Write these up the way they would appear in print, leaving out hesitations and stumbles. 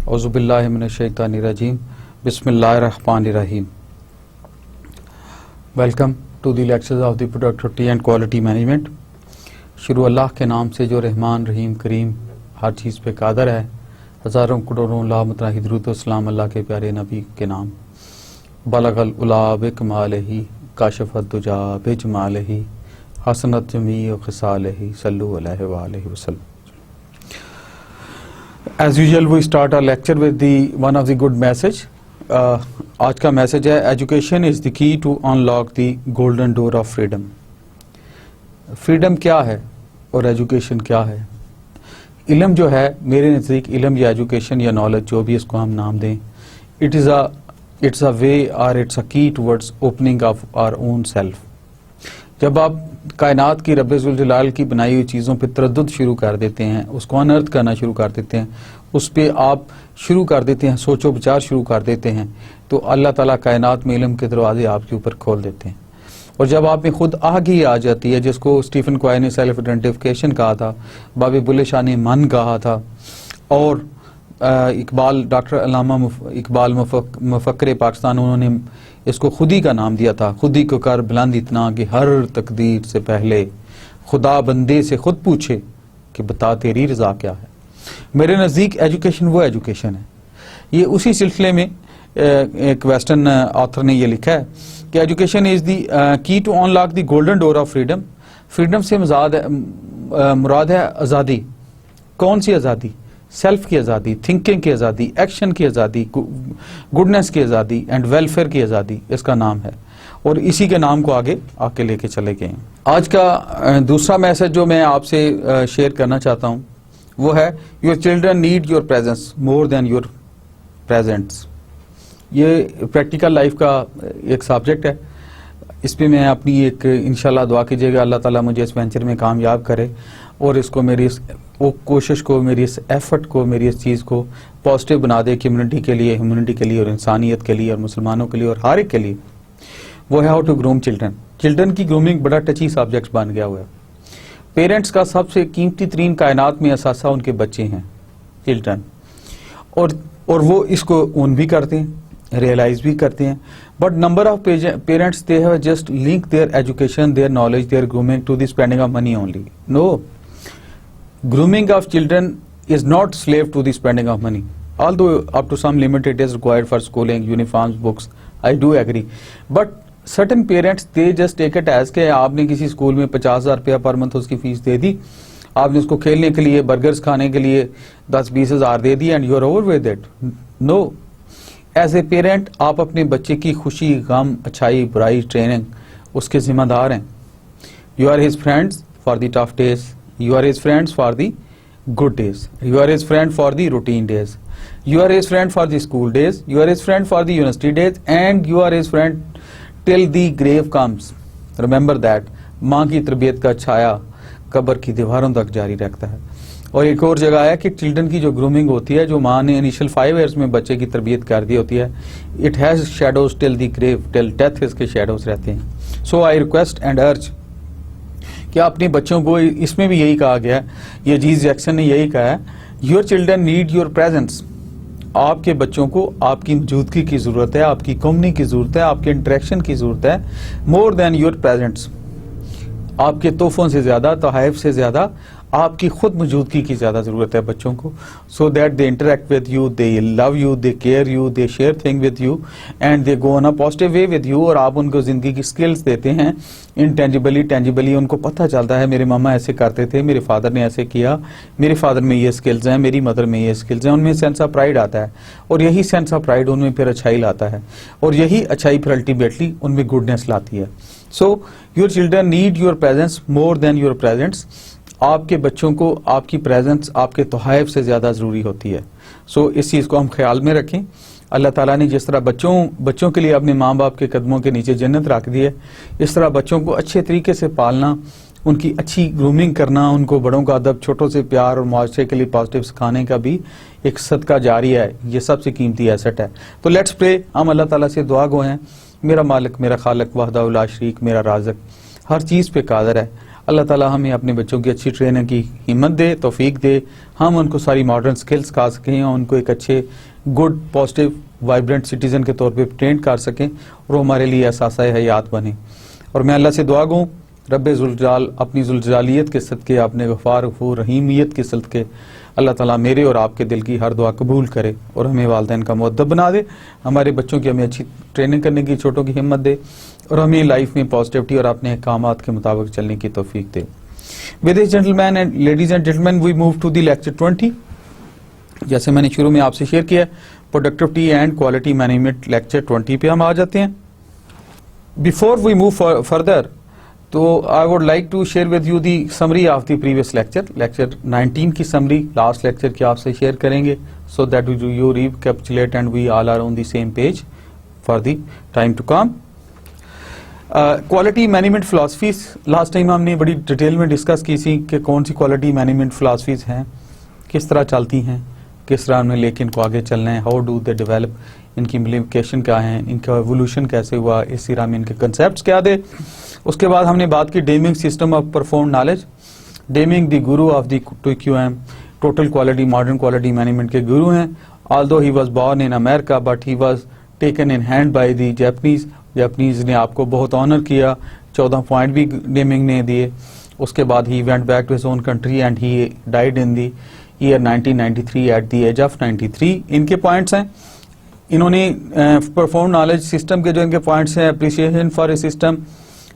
औज़ुबिल्लाहि मिनश्शैतानिर्रजीम बिस्मिल्लाहिर्रहमानिर्रहीम। Welcome to the lectures of the productivity and quality management. शुरू अल्लाह के नाम से जो रहमान रहीम करीम हर चीज़ पे कादर है। हज़ारों करोड़ों लामतनाही दुरूद व सलाम अल्लाह के प्यारे नबी के नाम। बलगल उला बिकमालिही काशफत दुजा बिजमालिही हसनत जमी व खिसालिही सल्लु अलैहि व आलिहि वसल्लम। As usual, we start our lecture with one of the good message. आज का मैसेज है education is the key to unlock the golden door of freedom. Freedom क्या है और एजुकेशन क्या है? इल्म जो है, मेरे नज़दीक इल्म या एजुकेशन या नॉलेज जो भी इसको हम नाम दें, इट्स अ वे और it's a key towards opening of our own self. जब आप कायनात की रब्बे ज़ुल जलाल की बनाई हुई चीज़ों पे तरद्दुद शुरू कर देते हैं, उसको अनर्थ करना शुरू कर देते हैं, उस पे आप शुरू कर देते हैं, सोचो विचार शुरू कर देते हैं, तो अल्लाह ताला कायनात में इल्म के दरवाजे आपके ऊपर खोल देते हैं। और जब आप में खुद आगे आ जाती है, जिसको स्टीफन क्वाई ने सेल्फ आइडेंटिफिकेशन कहा था, बाबे बुल्ले शाह ने मन कहा था, और इकबाल डॉक्टर अल्लामा इकबाल मुफक्किर पाकिस्तान, उन्होंने इसको खुदी का नाम दिया था। खुदी को कर बुलंद इतना कि हर तकदीर से पहले खुदा बंदे से खुद पूछे कि बता तेरी रजा क्या है। मेरे नज़दीक एजुकेशन वो एजुकेशन है। ये उसी सिलसिले में एक वेस्टर्न ऑथर ने ये लिखा है कि education is the key to unlock the golden door of freedom. Freedom से मुराद है आज़ादी। कौन सी आज़ादी? सेल्फ की आज़ादी, थिंकिंग की आज़ादी, एक्शन की आज़ादी, गुडनेस की आज़ादी एंड वेलफेयर की आज़ादी, इसका नाम है। और इसी के नाम को आगे आके लेके चले गए। आज का दूसरा मैसेज जो मैं आपसे शेयर करना चाहता हूँ वो है your children need your presence more than your presents. ये प्रैक्टिकल लाइफ का एक सब्जेक्ट है। इस पे मैं अपनी एक इंशाल्लाह दुआ कीजिएगा अल्लाह ताला मुझे इस वेंचर में कामयाब करे और इसको मेरी इस कोशिश को, मेरी इस एफर्ट को, मेरी इस चीज़ को पॉजिटिव बना दे कम्युनिटी के लिए, ह्यूमनिटी के लिए और इंसानियत के लिए और मुसलमानों के लिए और हर एक के लिए। वो है how to groom children. Children की ग्रूमिंग बड़ा टची सब्जेक्ट बन गया हुआ है। पेरेंट्स का सबसे कीमती तरीन कायनात में असासा उनके बच्चे हैं, चिल्ड्रन। और वो इसको ओन भी करते हैं, रियलाइज भी करते हैं। But number of parents they have just link their education, their knowledge, their grooming to the spending of money only. No, grooming of children is not slave to the spending of money, although up to some limit it is required for schooling, uniforms, books. I do agree, but certain parents they just take it as कि आपने किसी school में 50,000 रुपया per month उसकी fees दे दी, आपने उसको खेलने के लिए, बर्गर्स खाने के लिए 10-20 हज़ार दे दी and you are over with it. No, as a parent आप अपने बच्चे की खुशी, गम, अच्छाई, बुराई, ट्रेनिंग उसके जिम्मेदार हैं। You are his friends for the tough days, you are his friends for the good days, you are his friend for the routine days, you are his friend for the school days, you are his friend for the university days, and you are his friend till the grave comes. Remember that. माँ की तरबियत का छाया कब्र की दीवारों तक जारी रखता है। और एक और जगह है कि चिल्ड्रन की जो ग्रूमिंग होती है, जो माँ ने इनिशियल 5 years में बच्चे की तरबियत कर दी होती है, it has shadows till the grave, till death इसके शेडोज रहते हैं। सो आई रिक्वेस्ट एंड अर्ज क्या अपने बच्चों को, इसमें भी यही कहा गया है, ये अजीज जैक्सन ने यही कहा है, your children need your presence. आपके बच्चों को आपकी मौजूदगी की जरूरत है, आपकी कंपनी की जरूरत है, आपके इंटरेक्शन की जरूरत है, मोर देन योर प्रेजेंट्स। आपके तोहफों से ज्यादा, तोहफ से ज्यादा आपकी खुद मौजूदगी की ज्यादा जरूरत है बच्चों को। So that they interact with you, they love you, they care you, they share thing with you and they go on a positive way with you. और आप उनको जिंदगी की स्किल्स देते हैं, इनटेंजिबली टेंजिबली उनको पता चलता है मेरे मामा ऐसे करते थे, मेरे फादर ने ऐसे किया, मेरे फादर में ये स्किल्स हैं, मेरी मदर में ये स्किल्स हैं। उनमें सेंस ऑफ प्राइड आता है और यही सेंस ऑफ प्राइड उनमें फिर अच्छाई लाता है और यही अच्छाई फिर अल्टीमेटली उनमें गुडनेस लाती है। So your children need your presence more than your presents. आपके बच्चों को आपकी प्रेजेंस, आपके तोहफ से ज्यादा जरूरी होती है। सो इस चीज को हम ख्याल में रखें। अल्लाह ताला ने जिस तरह बच्चों के लिए अपने माँ बाप के कदमों के नीचे जन्नत रख दी है, इस तरह बच्चों को अच्छे तरीके से पालना, उनकी अच्छी ग्रूमिंग करना, उनको बड़ों का अदब, छोटों से प्यार और मुआशरे के लिए पॉजिटिव सिखाने का भी एक सदका जारी है। ये सबसे कीमती एसेट है। तो लेट्स प्रे। हम अल्लाह ताला से दुआ गो हैं, मेरा मालिक, मेरा खालिक, वहदा ला शरीक, मेरा राज़िक, हर चीज़ पे कादर है। अल्लाह ताला हमें अपने बच्चों की अच्छी ट्रेनिंग की हिम्मत दे, तौफीक दे, हम उनको सारी मॉडर्न स्किल्स सिखा सकें, उनको एक अच्छे गुड पॉजिटिव वाइब्रेंट सिटीज़न के तौर पे ट्रेन कर सकें और वो हमारे लिए एहसास हयात बने। और मैं अल्लाह से दुआ गूँ रब्बे ज़ुलजलाल अपनी ज़ुलजलालियत के सदके, अपने गफ़ार गफूर रहीमियत के सदके अल्लाह ताला मेरे और आपके दिल की हर दुआ कबूल करे और हमें वालिदैन का मुअद्दब बना दे, हमारे बच्चों की हमें अच्छी ट्रेनिंग करने की, छोटों की हिम्मत दे और हमें लाइफ में पॉजिटिविटी और अपने अहकामात के मुताबिक चलने की तौफीक दे। With this gentleman and ladies and gentlemen, we move to the lecture 20। जैसे मैंने शुरू में आपसे शेयर किया, productivity and quality management lecture 20 पे हम आ जाते हैं। बिफोर वी मूव फर्दर, तो I would like to share with you the summary of the previous lecture 19 की समरी लास्ट लेक्चर की आपसे शेयर करेंगे, so that you recapitulate and we all are on the same page for the time to come. Quality management philosophies last time हमने बड़ी detail में discuss की थी कि कौन सी क्वालिटी मैनेजमेंट फिलॉसफीज हैं, किस तरह चलती हैं, किस तरह हमें लेके इनको आगे चलना है, हाउ डू दे डेवलप, इनकी इम्प्लीकेशन क्या है, इनका एवोल्यूशन कैसे हुआ, इस तरह में इनके कंसेप्ट क्या थे। उसके बाद हमने बात की Deming system of perform knowledge, Deming the guru of the TQM, total quality modern quality management के गुरु हैं। Although he was born in America but he was taken in hand by the Japanese ने आपको बहुत ऑनर किया, 14 point भी Deming ने दिए। उसके बाद ही went back to his own country and he died in the year 1993 at the age of 93। इनके पॉइंट्स हैं, इन्होंने परफॉर्म नॉलेज सिस्टम के जो इनके पॉइंट्स हैं, appreciation for a system,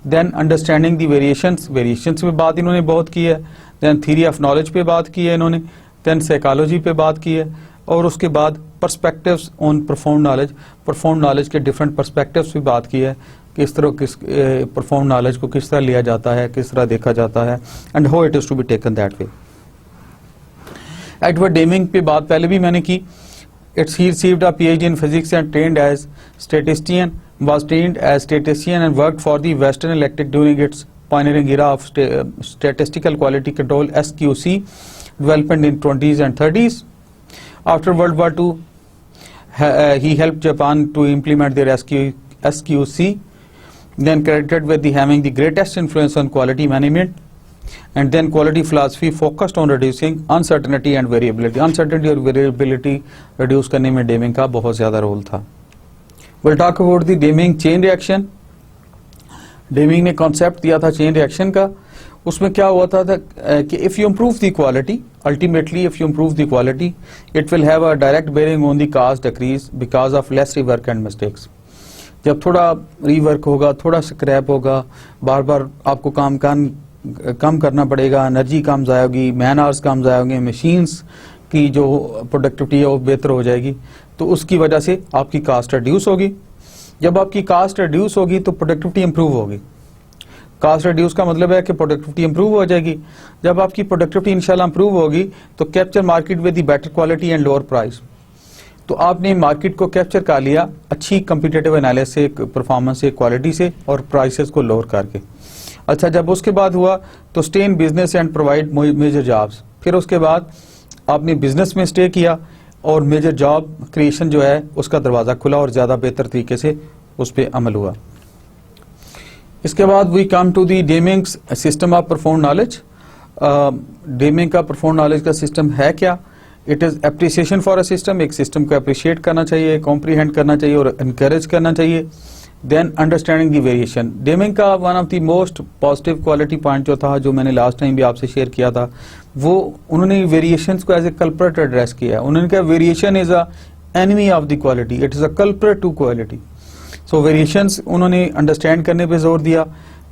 then understanding the variations पे बात इन्होंने बहुत की है, देन थ्योरी ऑफ नॉलेज पे बात की है इन्होंने, देन साइकोलॉजी पे बात की है, और उसके बाद पर्सपेक्टिव्स ऑन परफॉर्म नॉलेज के डिफरेंट पर्सपेक्टिव्स पे बात की है, किस तरह परफॉर्म नॉलेज को किस तरह लिया जाता है, किस तरह देखा जाता है, and how it is to be taken that way. Edward Deming पे बात पहले भी मैंने की। He received a PhD in physics and trained as statistician, was trained as statistician and worked for the Western Electric during its pioneering era of statistical quality control (SQC) development in 20s and 30s. After World War II, he helped Japan to implement their SQC, then credited with having the greatest influence on quality management. And then quality philosophy focused on reducing uncertainty and variability. Uncertainty और variability reduce करने में Deming का बहुत ज़्यादा role था। We'll talk about the Deming chain reaction. Deming ने concept दिया था चेन रिएक्शन का। उसमें क्या हुआ था कि if you improve the quality, ultimately if you improve the quality, it will have a direct bearing on the cost decrease because of less rework and mistakes. जब थोड़ा रीवर्क होगा, थोड़ा स्क्रैप होगा, बार बार आपको काम कम करना पड़ेगा, एनर्जी कम ज़ाया होगी, मैन आवर्स कम ज़ाया होंगे, मशीन्स की जो प्रोडक्टिविटी है वो बेहतर हो जाएगी, तो उसकी वजह से आपकी कास्ट रिड्यूस होगी। जब आपकी कास्ट रिड्यूस होगी तो प्रोडक्टिविटी इंप्रूव होगी। कास्ट रिड्यूस का मतलब है कि प्रोडक्टिविटी इंप्रूव हो जाएगी। जब आपकी प्रोडक्टिविटी इंशाल्लाह इंप्रूव होगी तो capture market with the better quality and lower price. तो आपने मार्केट को कैप्चर कर लिया अच्छी कंपीटेटिव एनालिसिस से, परफॉर्मेंस से, क्वालिटी से और प्राइसेस को लोअर करके। अच्छा, जब उसके बाद हुआ तो stay in business and provide major jobs. फिर उसके बाद आपने बिजनेस में स्टे किया और मेजर जॉब क्रिएशन जो है उसका दरवाज़ा खुला और ज़्यादा बेहतर तरीके से उस पर अमल हुआ। इसके बाद we come to the Deming's system of perform knowledge. Deming का परफॉर्म नॉलेज का सिस्टम है क्या? It is appreciation for a system. एक सिस्टम को अप्रिशिएट करना चाहिए, कॉम्प्रीहेंड करना चाहिए और इनकरेज करना चाहिए। Then understanding the variation. Deming का one of the most positive quality point जो था, जो मैंने लास्ट टाइम भी आपसे शेयर किया था, वो उन्होंने वेरिएशंस को एज ए कल्प्रेट एड्रेस किया। उन्होंने कहा variation is a enemy of the quality, it is a culprit to quality. So variations उन्होंने अंडरस्टैंड करने पे जोर दिया।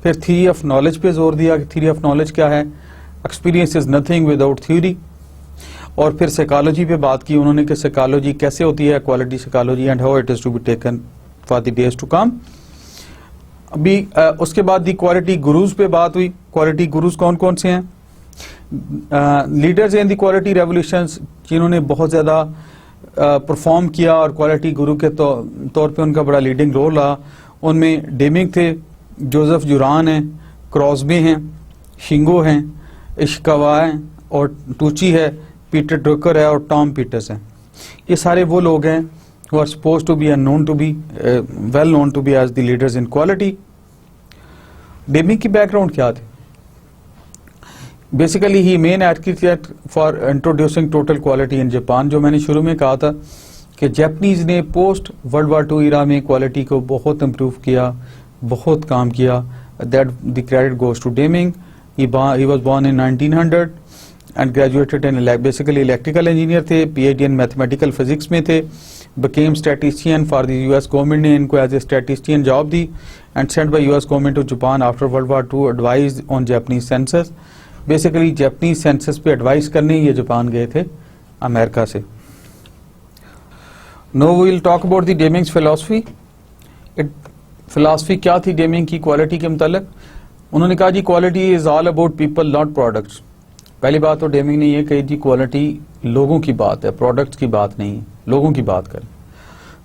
फिर थ्योरी ऑफ नॉलेज पे जोर दिया कि थ्योरी ऑफ नॉलेज क्या है, experience is nothing without theory. और फिर साइकोलॉजी पे बात की उन्होंने कि साइकोलॉजी कैसे होती है, quality psychology and how it is to be taken for the days to come. अभी उसके बाद दी क्वालिटी गुरुज पे बात हुई। क्वालिटी गुरुज कौन कौन से हैं? Leaders in the quality revolutions, जिन्होंने बहुत ज़्यादा परफॉर्म किया और क्वालिटी गुरु के तौर पे उनका बड़ा लीडिंग रोल रहा। उनमें डेमिंग थे, जोसेफ जुरान हैं, क्रॉसबे हैं, शिंगो हैं, इश्कावा हैं और टूची है, पीटर ड्रकर है और टॉम पीटर्स हैं। ये सारे वो लोग हैं who are supposed to be and known to be well known to be as the leaders in quality. Deming की बैकग्राउंड क्या थी? Basically he main architect for introducing total quality in Japan. जो मैंने शुरू में कहा था कि जापानीज ने post world war II era में क्वालिटी को बहुत इम्प्रूव किया, बहुत काम किया। That the credit goes to Deming. He was born in 1900 and graduated in basically electrical engineer थे, PhD इन मैथमेटिकल फिजिक्स में थे, became statistician for the US government ने इनको एज ए statistician जॉब दी and sent by US government to Japan after World War II advised on Japanese census। Basically Japanese census पे advice करने ये Japan गए थे अमेरिका से। No we will talk about the Deming's philosophy. Philosophy क्या थी Deming की quality के मुतालिक? उन्होंने कहा जी quality is all about people not products. पहली बात तो डेमिंग ने ये कही जी क्वालिटी लोगों की बात है, प्रोडक्ट्स की बात नहीं है, लोगों की बात करें।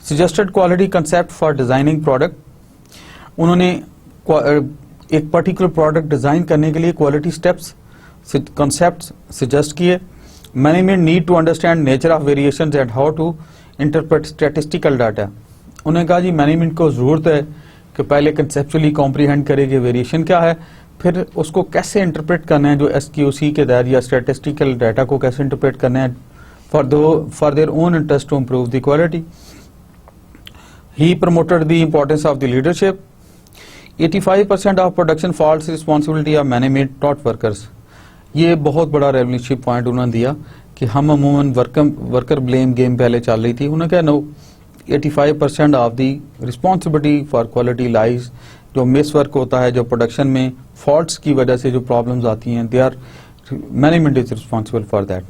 Suggested quality concept for designing product. उन्होंने एक पर्टिकुलर प्रोडक्ट डिजाइन करने के लिए क्वालिटी स्टेप्स concepts suggest किए। Management need to understand nature of variations and how to interpret statistical data. उन्होंने कहा जी मैनेजमेंट को जरूरत है कि पहले कंसेप्चुअली कॉम्प्रीहेंड करे कि वेरिएशन क्या है, फिर उसको कैसे इंटरप्रेट करना है जो SQC के तहत या स्टैटिस्टिकल डाटा को कैसे इंटरप्रेट करना है for their own interest to improve the quality. He promoted the importance of the leadership. 85% of production falls responsibility of management not workers. ये बहुत बड़ा रेवल्यूशनरी पॉइंट उन्होंने दिया कि हम अमूमन वर्कर ब्लेम गेम पहले चल रही थी। उन्होंने कहा no, 85% of the responsibility for quality lies. जो मिस वर्क होता है, जो प्रोडक्शन में फॉल्ट्स की वजह से जो प्रॉब्लम्स आती हैं, they are management is responsible for that.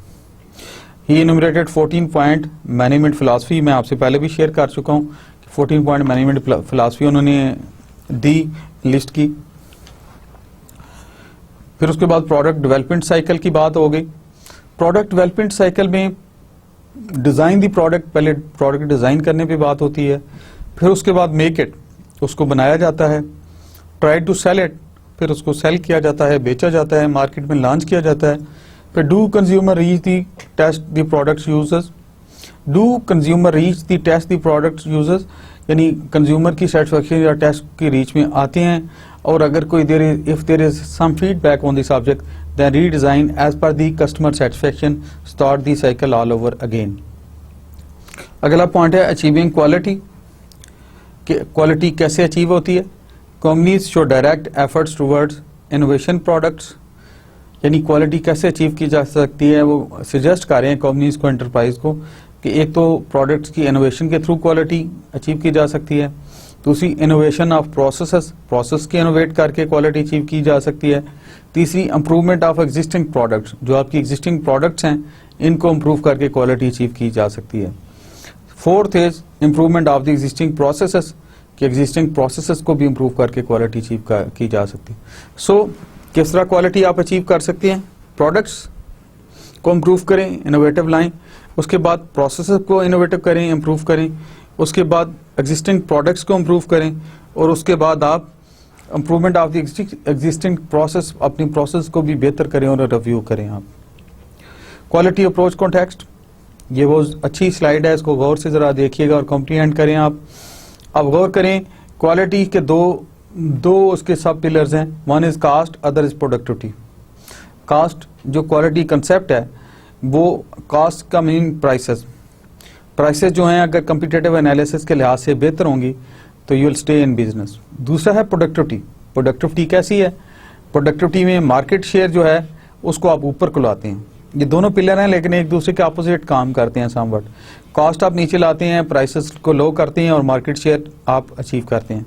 He enumerated 14 point management philosophy. मैं आपसे पहले भी शेयर कर चुका हूँ 14 पॉइंट मैनेजमेंट फिलॉसफी उन्होंने दी लिस्ट की। फिर उसके बाद प्रोडक्ट डेवलपमेंट साइकिल की बात हो गई। प्रोडक्ट डेवलपमेंट साइकिल में डिजाइन दी प्रोडक्ट, पहले प्रोडक्ट डिजाइन करने पे बात होती है, फिर उसके बाद मेक इट, उसको बनाया जाता है, ट्राई टू सेल इट, फिर उसको सेल किया जाता है, बेचा जाता है, मार्केट में लॉन्च किया जाता है, फिर do consumer reach the test the products users. Do consumer reach the test the products users, यानी कंज्यूमर की सेटिस्फेक्शन या टेस्ट की रीच में आते हैं, और अगर कोई if there is some feedback on the subject then redesign as per the customer satisfaction, start the cycle all over again. अगला पॉइंट है अचीविंग क्वालिटी। क्वालिटी कैसे अचीव होती है? Companies show direct efforts towards innovation products, यानी quality कैसे achieve की जा सकती है वो सजेस्ट कर रहे हैं कंपनीज को, एंटरप्राइज को, कि एक तो प्रोडक्ट्स की इनोवेशन के थ्रू क्वालिटी अचीव की जा सकती है, दूसरी इनोवेशन ऑफ प्रोसेस की इनोवेट करके क्वालिटी अचीव की जा सकती है, तीसरी इंप्रूवमेंट ऑफ एग्जिस्टिंग प्रोडक्ट्स, जो आपकी एग्जिस्टिंग प्रोडक्ट्स हैं इनको इंप्रूव करके क्वालिटी अचीव की जा सकती है, fourth is improvement of the existing processes, कि एग्जिस्टिंग प्रोसेसेस को भी इंप्रूव करके क्वालिटी अचीव की जा सकती है। सो किस तरह क्वालिटी आप अचीव कर सकते हैं? प्रोडक्ट्स को इंप्रूव करें, इनोवेटिव लाएं, उसके बाद प्रोसेसेस को इनोवेटिव करें, इंप्रूव करें, उसके बाद एग्जिस्टिंग प्रोडक्ट्स को इंप्रूव करें, और उसके बाद आप improvement of the existing process, अपनी प्रोसेस को भी बेहतर करें और रिव्यू करें। आप क्वालिटी अप्रोच कॉन्टेक्स्ट, ये वो अच्छी स्लाइड है, इसको गौर से जरा देखिएगा और कॉम्प्रीहेंड करें आप। अब गौर करें, क्वालिटी के दो उसके सब पिलर्स हैं, one is cost, other is productivity. Cost जो क्वालिटी कंसेप्ट है वो कास्ट का मीनिंग प्राइसेस जो हैं अगर कम्पिटिटिव एनालिसिस के लिहाज से बेहतर होंगी तो you will stay in business. दूसरा है प्रोडक्टिविटी कैसी है? प्रोडक्टिविटी में मार्केट शेयर जो है उसको आप ऊपर को लाते हैं। ये दोनों पिलर हैं लेकिन एक दूसरे के अपोजिट काम करते हैं समवट। कॉस्ट आप नीचे लाते हैं, प्राइसेस को लो करते हैं, और मार्केट शेयर आप अचीव करते हैं।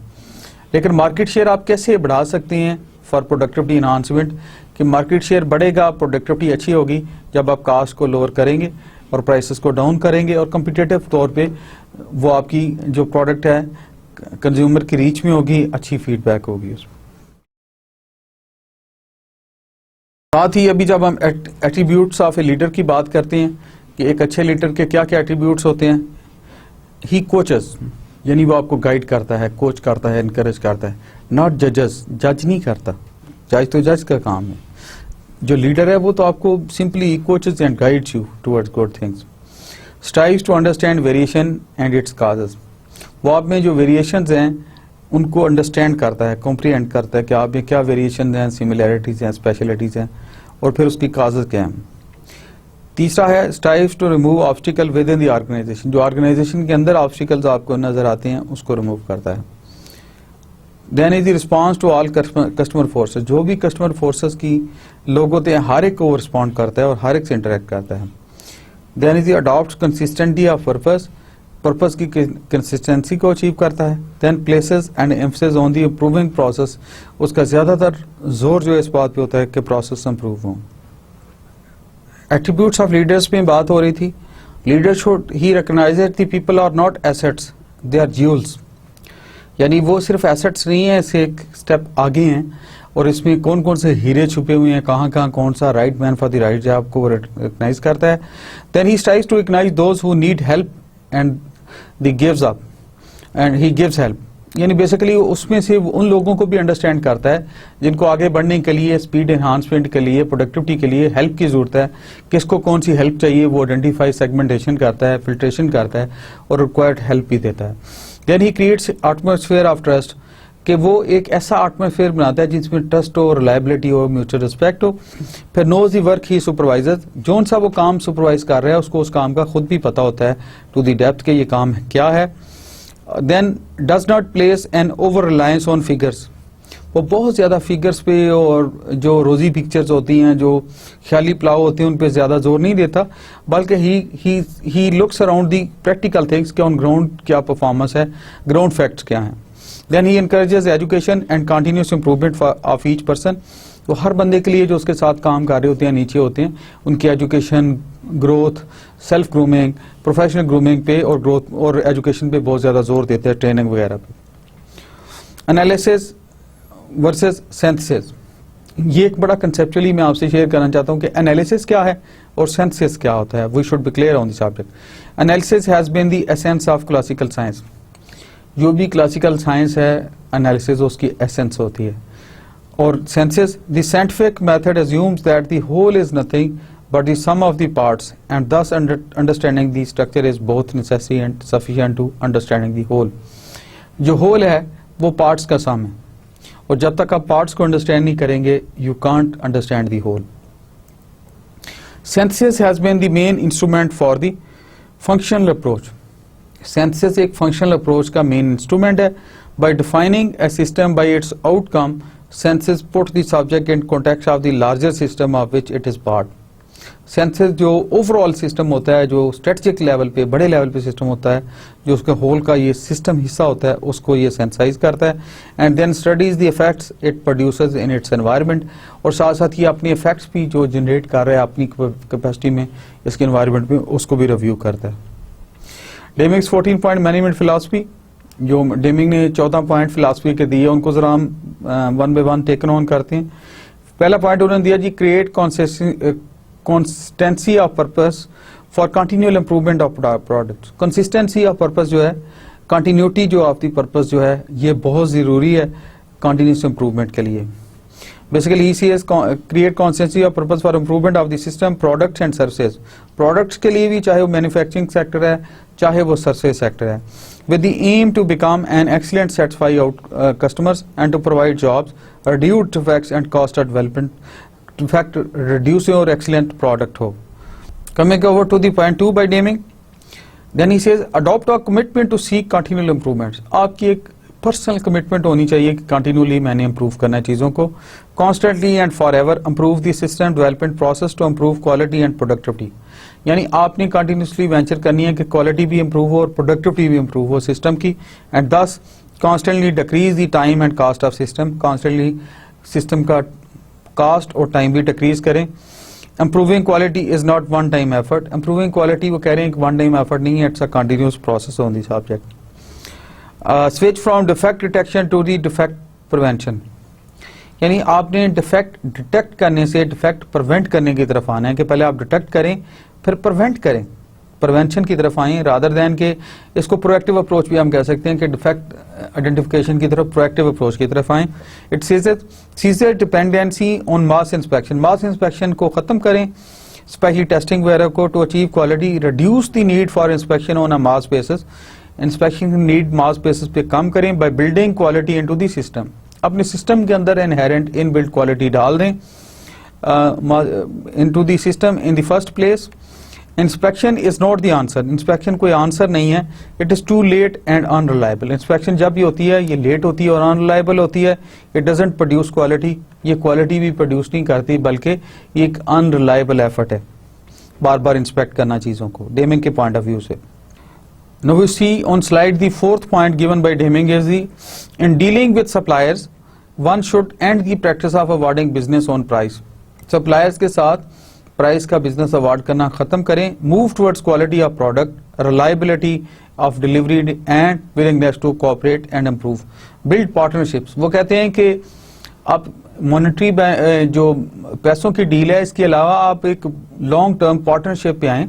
लेकिन मार्केट शेयर आप कैसे बढ़ा सकते हैं फॉर प्रोडक्टिविटी इनहांसमेंट? कि मार्केट शेयर बढ़ेगा, प्रोडक्टिविटी अच्छी होगी जब आप कास्ट को लोअर करेंगे और प्राइसेस को डाउन करेंगे, और कम्पिटिटिव तौर पे वो आपकी जो प्रोडक्ट है कंज्यूमर की रीच में होगी, अच्छी फीडबैक होगी उसमें। साथ ही अभी जब हम एट्रीब्यूट्स ऑफ ए लीडर की बात करते हैं कि एक अच्छे लीडर के क्या क्या एट्रीब्यूट्स होते हैं, ही कोचेस, यानी वो आपको गाइड करता है, कोच करता है, इनकरेज करता है, नॉट जजेस, जज नहीं करता, जज तो जज का काम है। जो लीडर है वो तो आपको simply coaches and guides you towards good things. Strives to understand variation and its causes, वो आप में जो वेरिएशंस हैं उनको अंडरस्टैंड करता है, कॉम्प्रीहेंड करता है कि आप में क्या वेरिएशन हैं, सिमिलैरिटीज हैं, स्पेशलिटीज हैं, और फिर उसकी काजेज क्या हैं। तीसरा है strives to remove obstacle within the द ऑर्गेनाइजेशन, जो ऑर्गेनाइजेशन के अंदर ऑब्स्टिकल्स आपको नजर आते हैं उसको रिमूव करता है। Then is the response to all customer forces, जो भी कस्टमर फोर्सेस की लोग होते हैं हर एक को रिस्पॉन्ड करता है और हर एक से इंटरेक्ट करता है। Then is the adopt consistency of purpose, purpose की कंसिस्टेंसी को अचीव करता है। Then places and emphasis on the improving process, उसका ज्यादातर जोर जो है इस बात पे होता है कि प्रोसेस इंप्रूव हो। एट्रीब्यूट्स ऑफ लीडर्स में बात हो रही थी। Leader should he recognize that the people are not assets, they are jewels, यानी वो सिर्फ एसेट्स नहीं है, इससे एक स्टेप आगे हैं और इसमें कौन कौन से हीरे छुपे हुए हैं, कहाँ कहाँ कौन सा right man for the right job को रिकॉग्नाइज करता है। Then he strives to recognize those who need help and the gives up and he gives help, यानी बेसिकली उसमें से उन लोगों को भी अंडरस्टैंड करता है जिनको आगे बढ़ने के लिए, स्पीड एनहांसमेंट के लिए, प्रोडक्टिविटी के लिए हेल्प की जरूरत है, किसको कौन सी हेल्प चाहिए वो आइडेंटिफाई, सेगमेंटेशन करता है, फिल्ट्रेशन करता है और रिक्वायर्ड हेल्प भी देता है। Then he creates atmosphere of trust, कि वो एक ऐसा एटमॉस्फेयर बनाता है जिसमें ट्रस्ट हो, रिलायबिलिटी हो, म्यूचुअल रिस्पेक्ट हो। फिर knows the work he supervisor, जोन सा वो काम सुपरवाइज कर रहा है उसको उस काम का खुद भी पता होता है टू द डेप्थ के ये काम क्या है। Then does not place an over reliance on figures, वो बहुत ज्यादा फिगर्स पे और जो रोजी पिक्चर्स होती हैं, जो ख्याली प्लाव होते हैं उन पे ज्यादा जोर नहीं देता, बल्कि he looks around the practical things कि ऑन ग्राउंड क्या परफॉर्मेंस है, ग्राउंड फैक्ट्स क्या हैं। Then he encourages education and continuous improvement of each person, तो हर बंदे के लिए जो उसके साथ काम कर रहे होते हैं, नीचे होते हैं, उनकी education, growth, self grooming, professional grooming पे और ग्रोथ और एजुकेशन पे बहुत ज्यादा जोर देते हैं, ट्रेनिंग वगैरह पे। एनालिसिस वर्सेस सिंथेसिस, ये एक बड़ा कंसेप्चुअली मैं आपसे शेयर करना चाहता हूं कि एनालिसिस क्या है और सिंथेसिस क्या होता है। We should be clear on this subject. Analysis has been the essence of classical science, जो भी क्लासिकल साइंस है एनालिसिस उसकी एसेंस होती है। और synthesis, the scientific method assumes that the whole is nothing but the sum of the parts and thus understanding the structure is both necessary and sufficient to understanding the whole. जो whole है वो parts का सम है और जब तक आप parts को अंडरस्टैंड नहीं करेंगे you can't understand the whole. Synthesis has been the main instrument for the functional approach, synthesis एक फंक्शनल अप्रोच का मेन इंस्ट्रूमेंट है। By defining a system by its outcome, synthesis put the subject in context of the larger system of which it is part. Synthesis जो overall system होता है, जो strategic level पे, बड़े level पे system होता है, जो उसके होल का ये सिस्टम हिस्सा होता है, उसको ये सिंथेसाइज करता है। And then studies the effects it produces in its environment, और साथ साथ ये अपने इफेक्ट्स भी जो जनरेट कर रहा है अपनी कैपेसिटी में, इसके एनवायरनमेंट में, उसको भी रिव्यू करता है। डेमिंग्स 14 पॉइंट मैनेजमेंट फिलॉसफी, जो डेमिंग ने 14 पॉइंट फिलॉसफी के दिए, उनको जरा हम one by one taken on करते हैं। पहला पॉइंट उन्होंने दिया जी, create consistency of purpose for continual improvement of product. Consistency of purpose जो है, कंटिन्यूटी जो ऑफ द पर्पस जो है, ये बहुत जरूरी है कंटिन्यूस इंप्रूवमेंट के लिए। Basically ECS create consistency of purpose for improvement of the system, products and services. Products के लिए भी, चाहे वो मैन्युफैक्चरिंग सेक्टर है चाहे वो सर्विस सेक्टर है, with the aim to become an excellent satisfy out customers and to provide jobs, reduce defects and cost of development, in fact reduce your excellent product ho. Coming over to the point 2 by Deming, then he says adopt a commitment to seek continual improvements. आपकी एक personal commitment होनी चाहिए कि continually मैंने improve करना है चीज़ों को, constantly and for ever improve the system development process to improve quality and productivity. यानी आपने कंटिन्यूसली वेंचर करनी है कि क्वालिटी भी इंप्रूव हो और प्रोडक्टिविटी भी इंप्रूव हो सिस्टम की, and thus constantly decrease the time and cost of system, constantly system का कास्ट और टाइम भी डिक्रीज करें। Improving quality is not one time effort, improving quality वो कह रहे हैं कि वन टाइम एफर्ट नहीं है, it's a continuous process on this subject. Switch from defect detection to the defect prevention, यानी आपने डिफेक्ट डिटेक्ट करने से डिफेक्ट प्रिवेंट करने की तरफ आना है कि पहले आप डिटेक्ट करें फिर प्रिवेंट करें, प्रिवेंशन की तरफ आए रादर दैन के, इसको प्रोएक्टिव अप्रोच भी हम कह सकते हैं कि डिफेक्ट आइडेंटिफिकेशन की तरफ प्रोएक्टिव अप्रोच की तरफ आए। It ceases dependency on mass inspection, mass inspection को खत्म करें, स्पेशली टेस्टिंग वगैरह को, to achieve quality, reduce the need for inspection on a mass basis, inspection need mass basis पे कम करें by building quality into the system, अपने system के अंदर इनहेरेंट इनबिल्ट क्वालिटी डाल दें। into the system in the first place. Inspection is not the answer. Inspection कोई answer नहीं है. It is too late and unreliable. Inspection जब भी होती है ये लेट होती है और unreliable होती है. It doesn't produce quality. ये quality भी produce नहीं करती बल्कि ये एक unreliable effort है. बार बार इंस्पेक्ट करना चीज़ों को Deming के पॉइंट ऑफ व्यू से. Now we see on slide the fourth point given by Deming is the in dealing with suppliers one should end the practice of awarding business on price. Suppliers के साथ price का business award करना खत्म करें. Move towards quality of product, reliability of delivery and willingness to cooperate and improve. Build partnerships. वो कहते हैं कि आप मॉनेटरी जो पैसों की डील है इसके अलावा आप एक लॉन्ग टर्म पार्टनरशिप पे आए.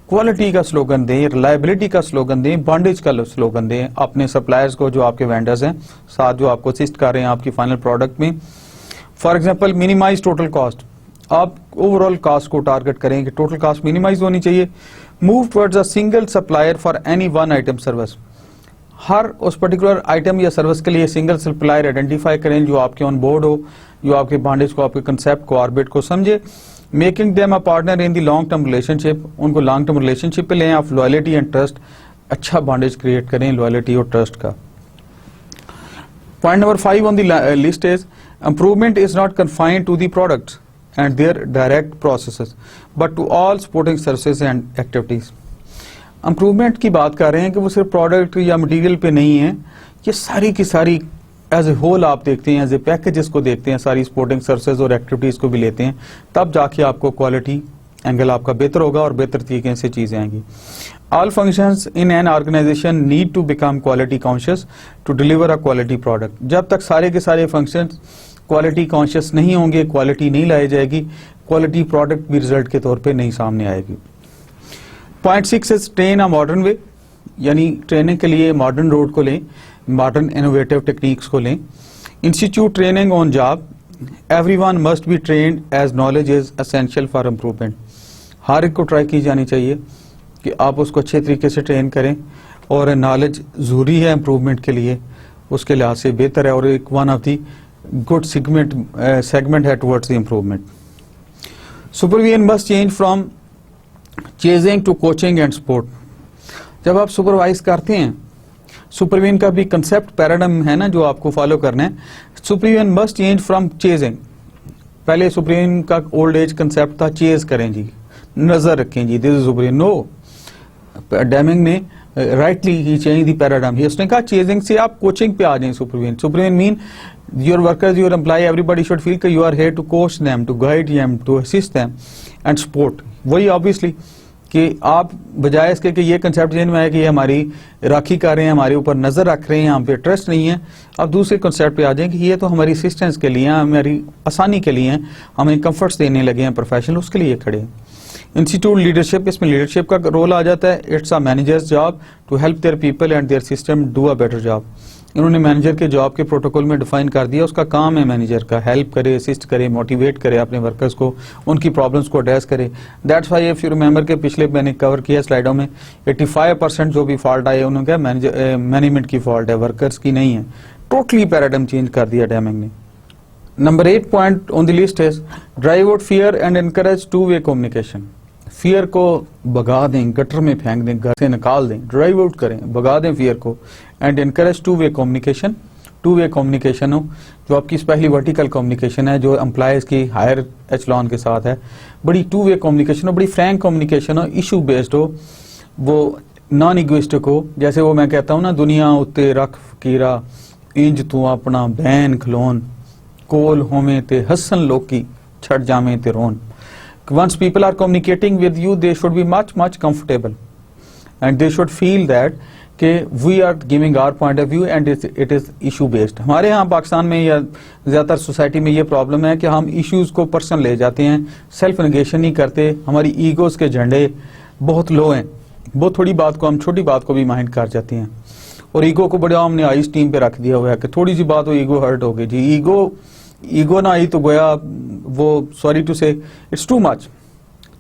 क्वालिटी का स्लोगन दें, रिलायबिलिटी का स्लोगन दें, बॉन्डेज का स्लोगन दें अपने सप्लायर्स को जो आपके वेंडर्स हैं साथ जो आपको असिस्ट कर रहे हैं आपकी फाइनल प्रोडक्ट में. For example minimize total cost. आप ओवरऑल कॉस्ट को टारगेट करें कि टोटल कॉस्ट मिनिमाइज होनी चाहिए. Move towards a single supplier for any one item service. हर उस पर्टिकुलर आइटम या सर्विस के लिए सिंगल सप्लायर आइडेंटिफाई करें जो आपके ऑन बोर्ड हो, जो आपके बॉन्डेज को, आपके कंसेप्ट को, ऑर्बिट को समझे. Making them a partner in the long term relationship. उनको लॉन्ग टर्म रिलेशनशिप पे लें आप. Loyalty and trust. अच्छा बॉन्डेज क्रिएट करें लॉयल्टी और ट्रस्ट का. Point number 5 on the list is improvement is not confined to the products and their direct processes but to all supporting services and activities. Improvement की बात कर रहे हैं कि वो सिर्फ प्रोडक्ट या मटेरियल पे नहीं है, ये सारी की सारी एज ए होल आप देखते हैं, एज ए पैकेजेस को देखते हैं, सारी सपोर्टिंग सर्विसेज और एक्टिविटीज को भी लेते हैं, तब जाके आपको क्वालिटी एंगल आपका बेहतर होगा और बेहतर तरीके से चीजें आएंगी. All functions in an organization need to become quality conscious to deliver a quality product. जब तक सारे के सारे फंक्शंस क्वालिटी कॉन्शियस नहीं होंगे, क्वालिटी नहीं लाई जाएगी, क्वालिटी प्रोडक्ट भी रिजल्ट के तौर पे नहीं सामने आएगी. Point 6 is train a modern way. यानी ट्रेनिंग के लिए मॉडर्न रोड को लें, मॉडर्न इनोवेटिव टेक्निक्स को लें. Institute training on job. Everyone must be trained as knowledge is essential for improvement. हर एक को ट्राई की जानी चाहिए कि आप उसको अच्छे तरीके से ट्रेन करें और नॉलेज जरूरी है इम्प्रूवमेंट के लिए, उसके लिहाज से बेहतर है और एक one of the good segment है towards the improvement. Supervision must change from chasing to coaching and support. जब आप सुपरवाइज करते हैं, सुपरविजन का भी कंसेप्ट पैराडाइम है ना जो आपको फॉलो करना है. Supervision must change from chasing. पहले सुपरविजन का ओल्ड एज कंसेप्ट था चेज करें जी, नजर रखें जी, this is supervision. No, Deming ने राइटली ही चेंज द पैराडाइम. उसने कहा चेजिंग से आप कोचिंग पे आ जाएं. Supervision, supervision mean your workers, your employee, everybody should feel that you are here to coach them, to guide them, to assist them and support. वही obviously कि आप बजाय इसके कि ये कंसेप्ट जेन में है कि ये हमारी राखी कर रहे हैं, हमारे ऊपर नजर रख रहे हैं, हम पे ट्रस्ट नहीं है, अब दूसरे कंसेप्ट पे आ जाए कि ये तो हमारी असिस्टेंस के लिए, हमारी आसानी के लिए, हमें कंफर्ट्स देने लगे हैं प्रोफेशनल, उसके लिए खड़े हैं. इंस्टीट्यूट लीडरशिप, इसमें लीडरशिप का रोल आ जाता है. It's a manager's job to help their people and their system do a better job. इन्होंने मैनेजर के जॉब के प्रोटोकॉल में डिफाइन कर दिया. उसका काम है मैनेजर का हेल्प करे, असिस्ट करे, मोटिवेट करे अपने वर्कर्स को, उनकी प्रॉब्लम्स को एड्रेस करे. That's why if you remember के पिछले मैंने कवर किया स्लाइडों में 85% जो भी फॉल्ट आए उन्होंने कहा मैनेजमेंट की फॉल्ट है, वर्कर्स की नहीं है. टोटली पैराडाइम चेंज कर दिया डेमिंग ने. Number 8 point on the list है drive out fear and encourage two way communication. Fear को भगा दें, गटर में फेंक दें, घर से निकाल दें, ड्राइव आउट करें, भगा दें फियर को. And encourage two way communication. To way communication हो जो आपकी स्पेशली वर्टिकल कम्युनिकेशन है जो एम्प्लॉयज की हायर एचलॉन के साथ है. बड़ी टू वे कम्युनिकेशन हो, बड़ी फ्रैंक कम्युनिकेशन हो, इशू बेस्ड हो, वो नॉन इगोइस्टिक हो. जैसे वो मैं कहता हूँ ना, दुनिया उत्ते रख फकीरा इंज तू अपना बैन खलोन, कोल होवे ते हसन लोकी छड़ जावे ते रोन. Once people are communicating with you, they should be much comfortable and they should feel that कि we are giving our point of view and it is issue based. हमारे यहाँ पाकिस्तान में या ज़्यादातर सोसाइटी में ये प्रॉब्लम है कि हम इश्यूज को पर्सनल ले जाते हैं, सेल्फ नेगेशन नहीं करते, हमारी ईगोज के झंडे बहुत लो हैं, बहुत थोड़ी बात को हम छोटी बात को भी माइंड कर जाते हैं और ईगो को बड़ा हमने हाई स्टीम पे रख दिया हुआ है कि थोड़ी सी बात हो ईगो हर्ट हो गई जी. ईगो ना आई तो गोया वो सॉरी टू से इट्स टू मच.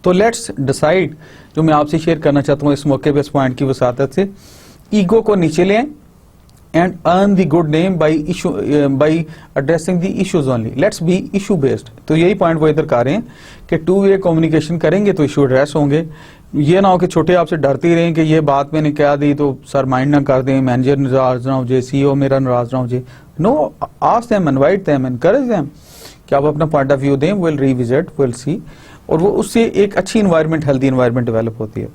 तो लेट्स डिसाइड, जो मैं आपसे शेयर करना चाहता हूँ इस मौके पे इस पॉइंट की वसातत से, ईगो को नीचे ले आए and earn the good name by addressing the issues only. Let's be issue based. तो यही पॉइंट वो इधर कर रहे हैं कि टू वे कम्युनिकेशन करेंगे तो इशू एड्रेस होंगे. ये ना हो कि छोटे आपसे डरते ही रहें कि ये बात मैंने क्या दी तो सर माइंड ना कर दें, मैनेजर नाराज ना हो जाए, सीईओ मेरा नाराज ना हो जाए. No, ask them, invite them, encourage them कि आप अपना पॉइंट ऑफ व्यू दें. विल रिविजिट, विल सी, और वो उससे एक अच्छी इन्वायरमेंट, हेल्दी इन्वायरमेंट डेवलप होती है.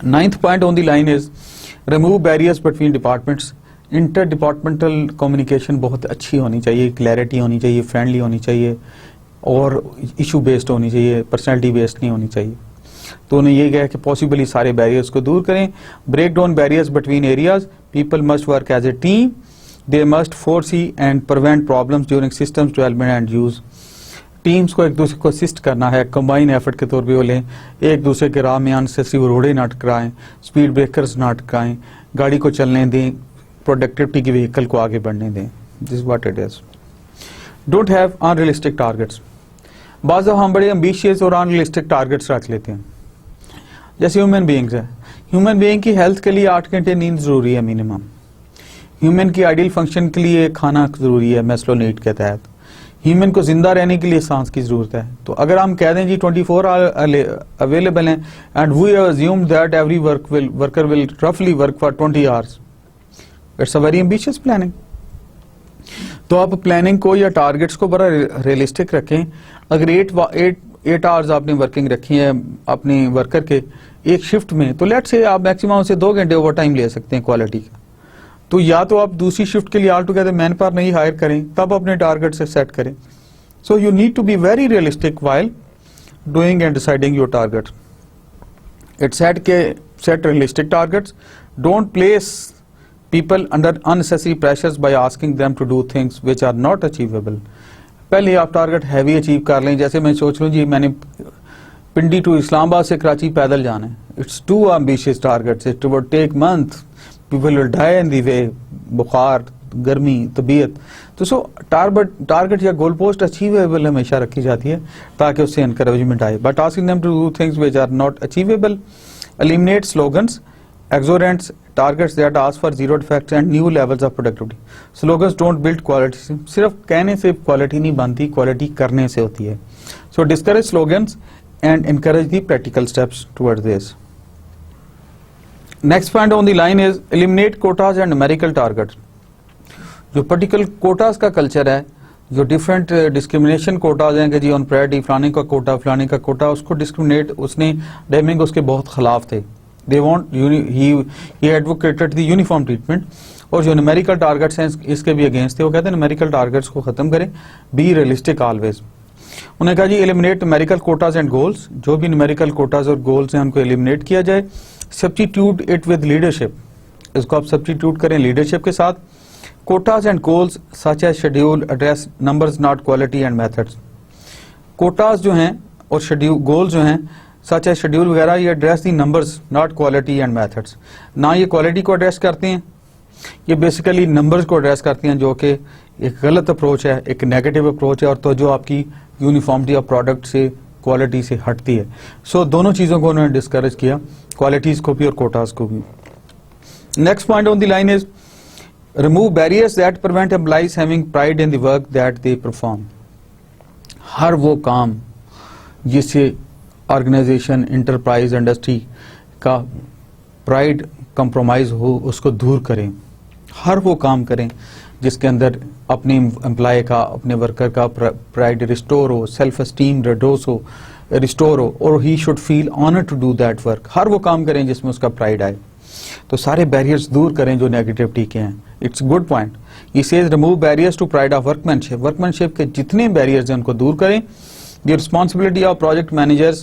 9th point on the line is remove barriers between departments. Inter departmental communication बहुत अच्छी होनी चाहिए, क्लैरिटी होनी चाहिए, फ्रेंडली होनी चाहिए और इशू बेस्ड होनी चाहिए, पर्सनैलिटी बेस्ड नहीं होनी चाहिए. तो उन्हें ये कहा कि पॉसिबली सारे बैरियर्स को दूर करें. Break down barriers between areas. People must work as a team. They must foresee and prevent problems during systems development and use. Teams को एक दूसरे को असिस्ट करना है, कंबाइन एफर्ट के तौर पे वो लें. एक दूसरे के राह में अननेसेसरी रोड़े ना टकराएं, स्पीड ब्रेकर्स ना टकराएं, गाड़ी को चलने दें, प्रोडक्टिविटी की व्हीकल को आगे बढ़ने दें. This what it is. Don't have unrealistic targets. बाज़ हम बड़े एम्बिशियस और अनरियलिस्टिक टारगेट्स रख लेते हैं. जैसे ह्यूमन बीइंग्स है, ह्यूमन बीइंग की हेल्थ के लिए 8 घंटे नींद जरूरी है मिनिमम. ह्यूमन की आइडियल फंक्शन के लिए खाना जरूरी है मैस्लो नीड के तहत. ह्यूमन को जिंदा रहने के लिए सांस की जरूरत है. तो अगर हम कह दें जी 24 आवर अवेलेबल हैं and we assume that every worker will रफली work for 20 hours, it's a very ambitious planning. तो आप प्लानिंग को या टारगेट्स को बड़ा रियलिस्टिक रखें. अगर 8 आवर्स आपने वर्किंग रखी है अपने वर्कर के एक शिफ्ट में, तो लेट से आप मैक्सिमम से 2 घंटे ओवर टाइम ले सकते हैं क्वालिटी का. तो या तो आप दूसरी शिफ्ट के लिए ऑल टुगेदर मैन पावर नहीं हायर करें, तब अपने टारगेट से सेट करें. So you need to be very realistic while doing and deciding your target. It set realistic targets. Don't place people under unnecessary pressures by asking them to do things which are not achievable. पहले आप target heavy achieve कर लें. जैसे मैं सोच लूं जी मैंने पिंडी to Islamabad से कराची पैदल जाना है. It's too ambitious targets. It would take month. People will die in the way. बुखार, गर्मी, तबीयत. तो सो टारगेट या गोल पोस्ट अचीवेबल हमेशा रखी जाती है ताकि उससे एनकरेजमेंट आए. But asking them to do things which are not achievable. Eliminate slogans, exorants, targets that ask for zero defects and new levels of productivity. Slogans don't build quality. सिर्फ कहने से क्वालिटी नहीं बनती, क्वालिटी करने से होती है. So discourage slogans and encourage the practical steps towards this. Next point on the line is eliminate quotas and numerical targets. जो particular quotas का कल्चर है, जो डिफरेंट डिस्क्रिमिनेशन कोटाज हैं कि जी ऑन प्रायोरिटी फलाने का कोटा, उसको डिस्क्रिमिनेट, उसने डेमिंग उसके बहुत खिलाफ थे. They want he advocated the uniform treatment. और जो न्यूमेरिकल टारगेट्स हैं इसके भी अगेंस्ट थे. वो कहते हैं न्यूमेरिकल टारगेट्स को खत्म करें, बी रियलिस्टिक ऑलवेज. उन्होंने कहा जी eliminate numerical quotas and goals. जो भी न्यूमेरिकल कोटाज और गोल्स हैं उनको एलिमिनेट किया जाए. Substitute it with leadership. इसको आप सब्स्टिट्यूट करें लीडरशिप के साथ. Quotas and goals such as schedule address numbers not quality and methods. Quotas जो हैं और शेड्यूल गोल्स जो हैं सच है शेड्यूल वगैरह, ये address the numbers not quality and methods. ना ये क्वालिटी को एड्रेस करते हैं, ये बेसिकली नंबर्स को एड्रेस करते हैं, जो कि एक गलत अप्रोच है, एक नेगेटिव अप्रोच है, और तो जो आपकी यूनिफॉर्मिटी ऑफ प्रोडक्ट से क्वालिटी से हटती है. सो दोनों चीज़ों को उन्होंने डिस्करेज किया, क्वालिटीज को भी और कोटाज को भी. Next point on the line is remove barriers that prevent employees having pride in the work that they perform. हर वो काम जिससे ऑर्गेनाइजेशन, इंटरप्राइज, इंडस्ट्री का प्राइड कंप्रोमाइज हो, उसको दूर करें. हर वो काम करें जिसके अंदर अपने एम्प्लॉय का, अपने वर्कर का प्राइड रिस्टोर हो, सेल्फ एस्टीम रिस्टोर हो, और he should feel honour to do that work. हर वो काम करें जिसमें उसका प्राइड आए. तो सारे बैरियर्स दूर करें जो नेगेटिविटी के हैं. It's good point. He says remove barriers to pride of workmanship. Workmanship के जितने बैरियर्स हैं उनको दूर करें. The responsibility of project managers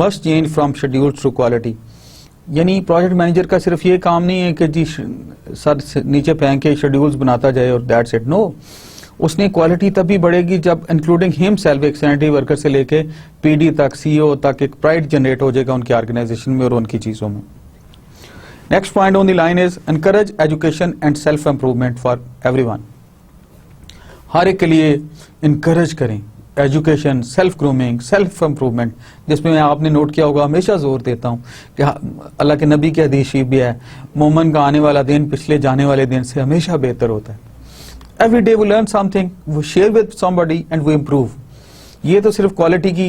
must change from schedules to quality. यानी प्रोजेक्ट मैनेजर का सिर्फ ये काम नहीं है कि जी सर नीचे फेंक के शेड्यूल्स बनाता जाए और दैट्स इट. नो, उसने क्वालिटी तभी बढ़ेगी जब इंक्लूडिंग हिमसेल्फ, एक सैनिटरी वर्कर से लेके पीडी तक, सीईओ तक एक प्राइड जनरेट हो जाएगा उनकी ऑर्गेनाइजेशन में और उनकी चीजों में. Next point on the line is encourage education and self improvement for everyone. हर एक के लिए इनकरेज करें, education, self grooming, self improvement, जिसमें आपने नोट किया होगा हमेशा जोर देता हूँ कि अल्लाह के नबी की हदीस भी है, मोमन का आने वाला दिन पिछले जाने वाले दिन से हमेशा बेहतर होता है। Every day we learn something, we share with somebody and we improve. ये तो सिर्फ क्वालिटी की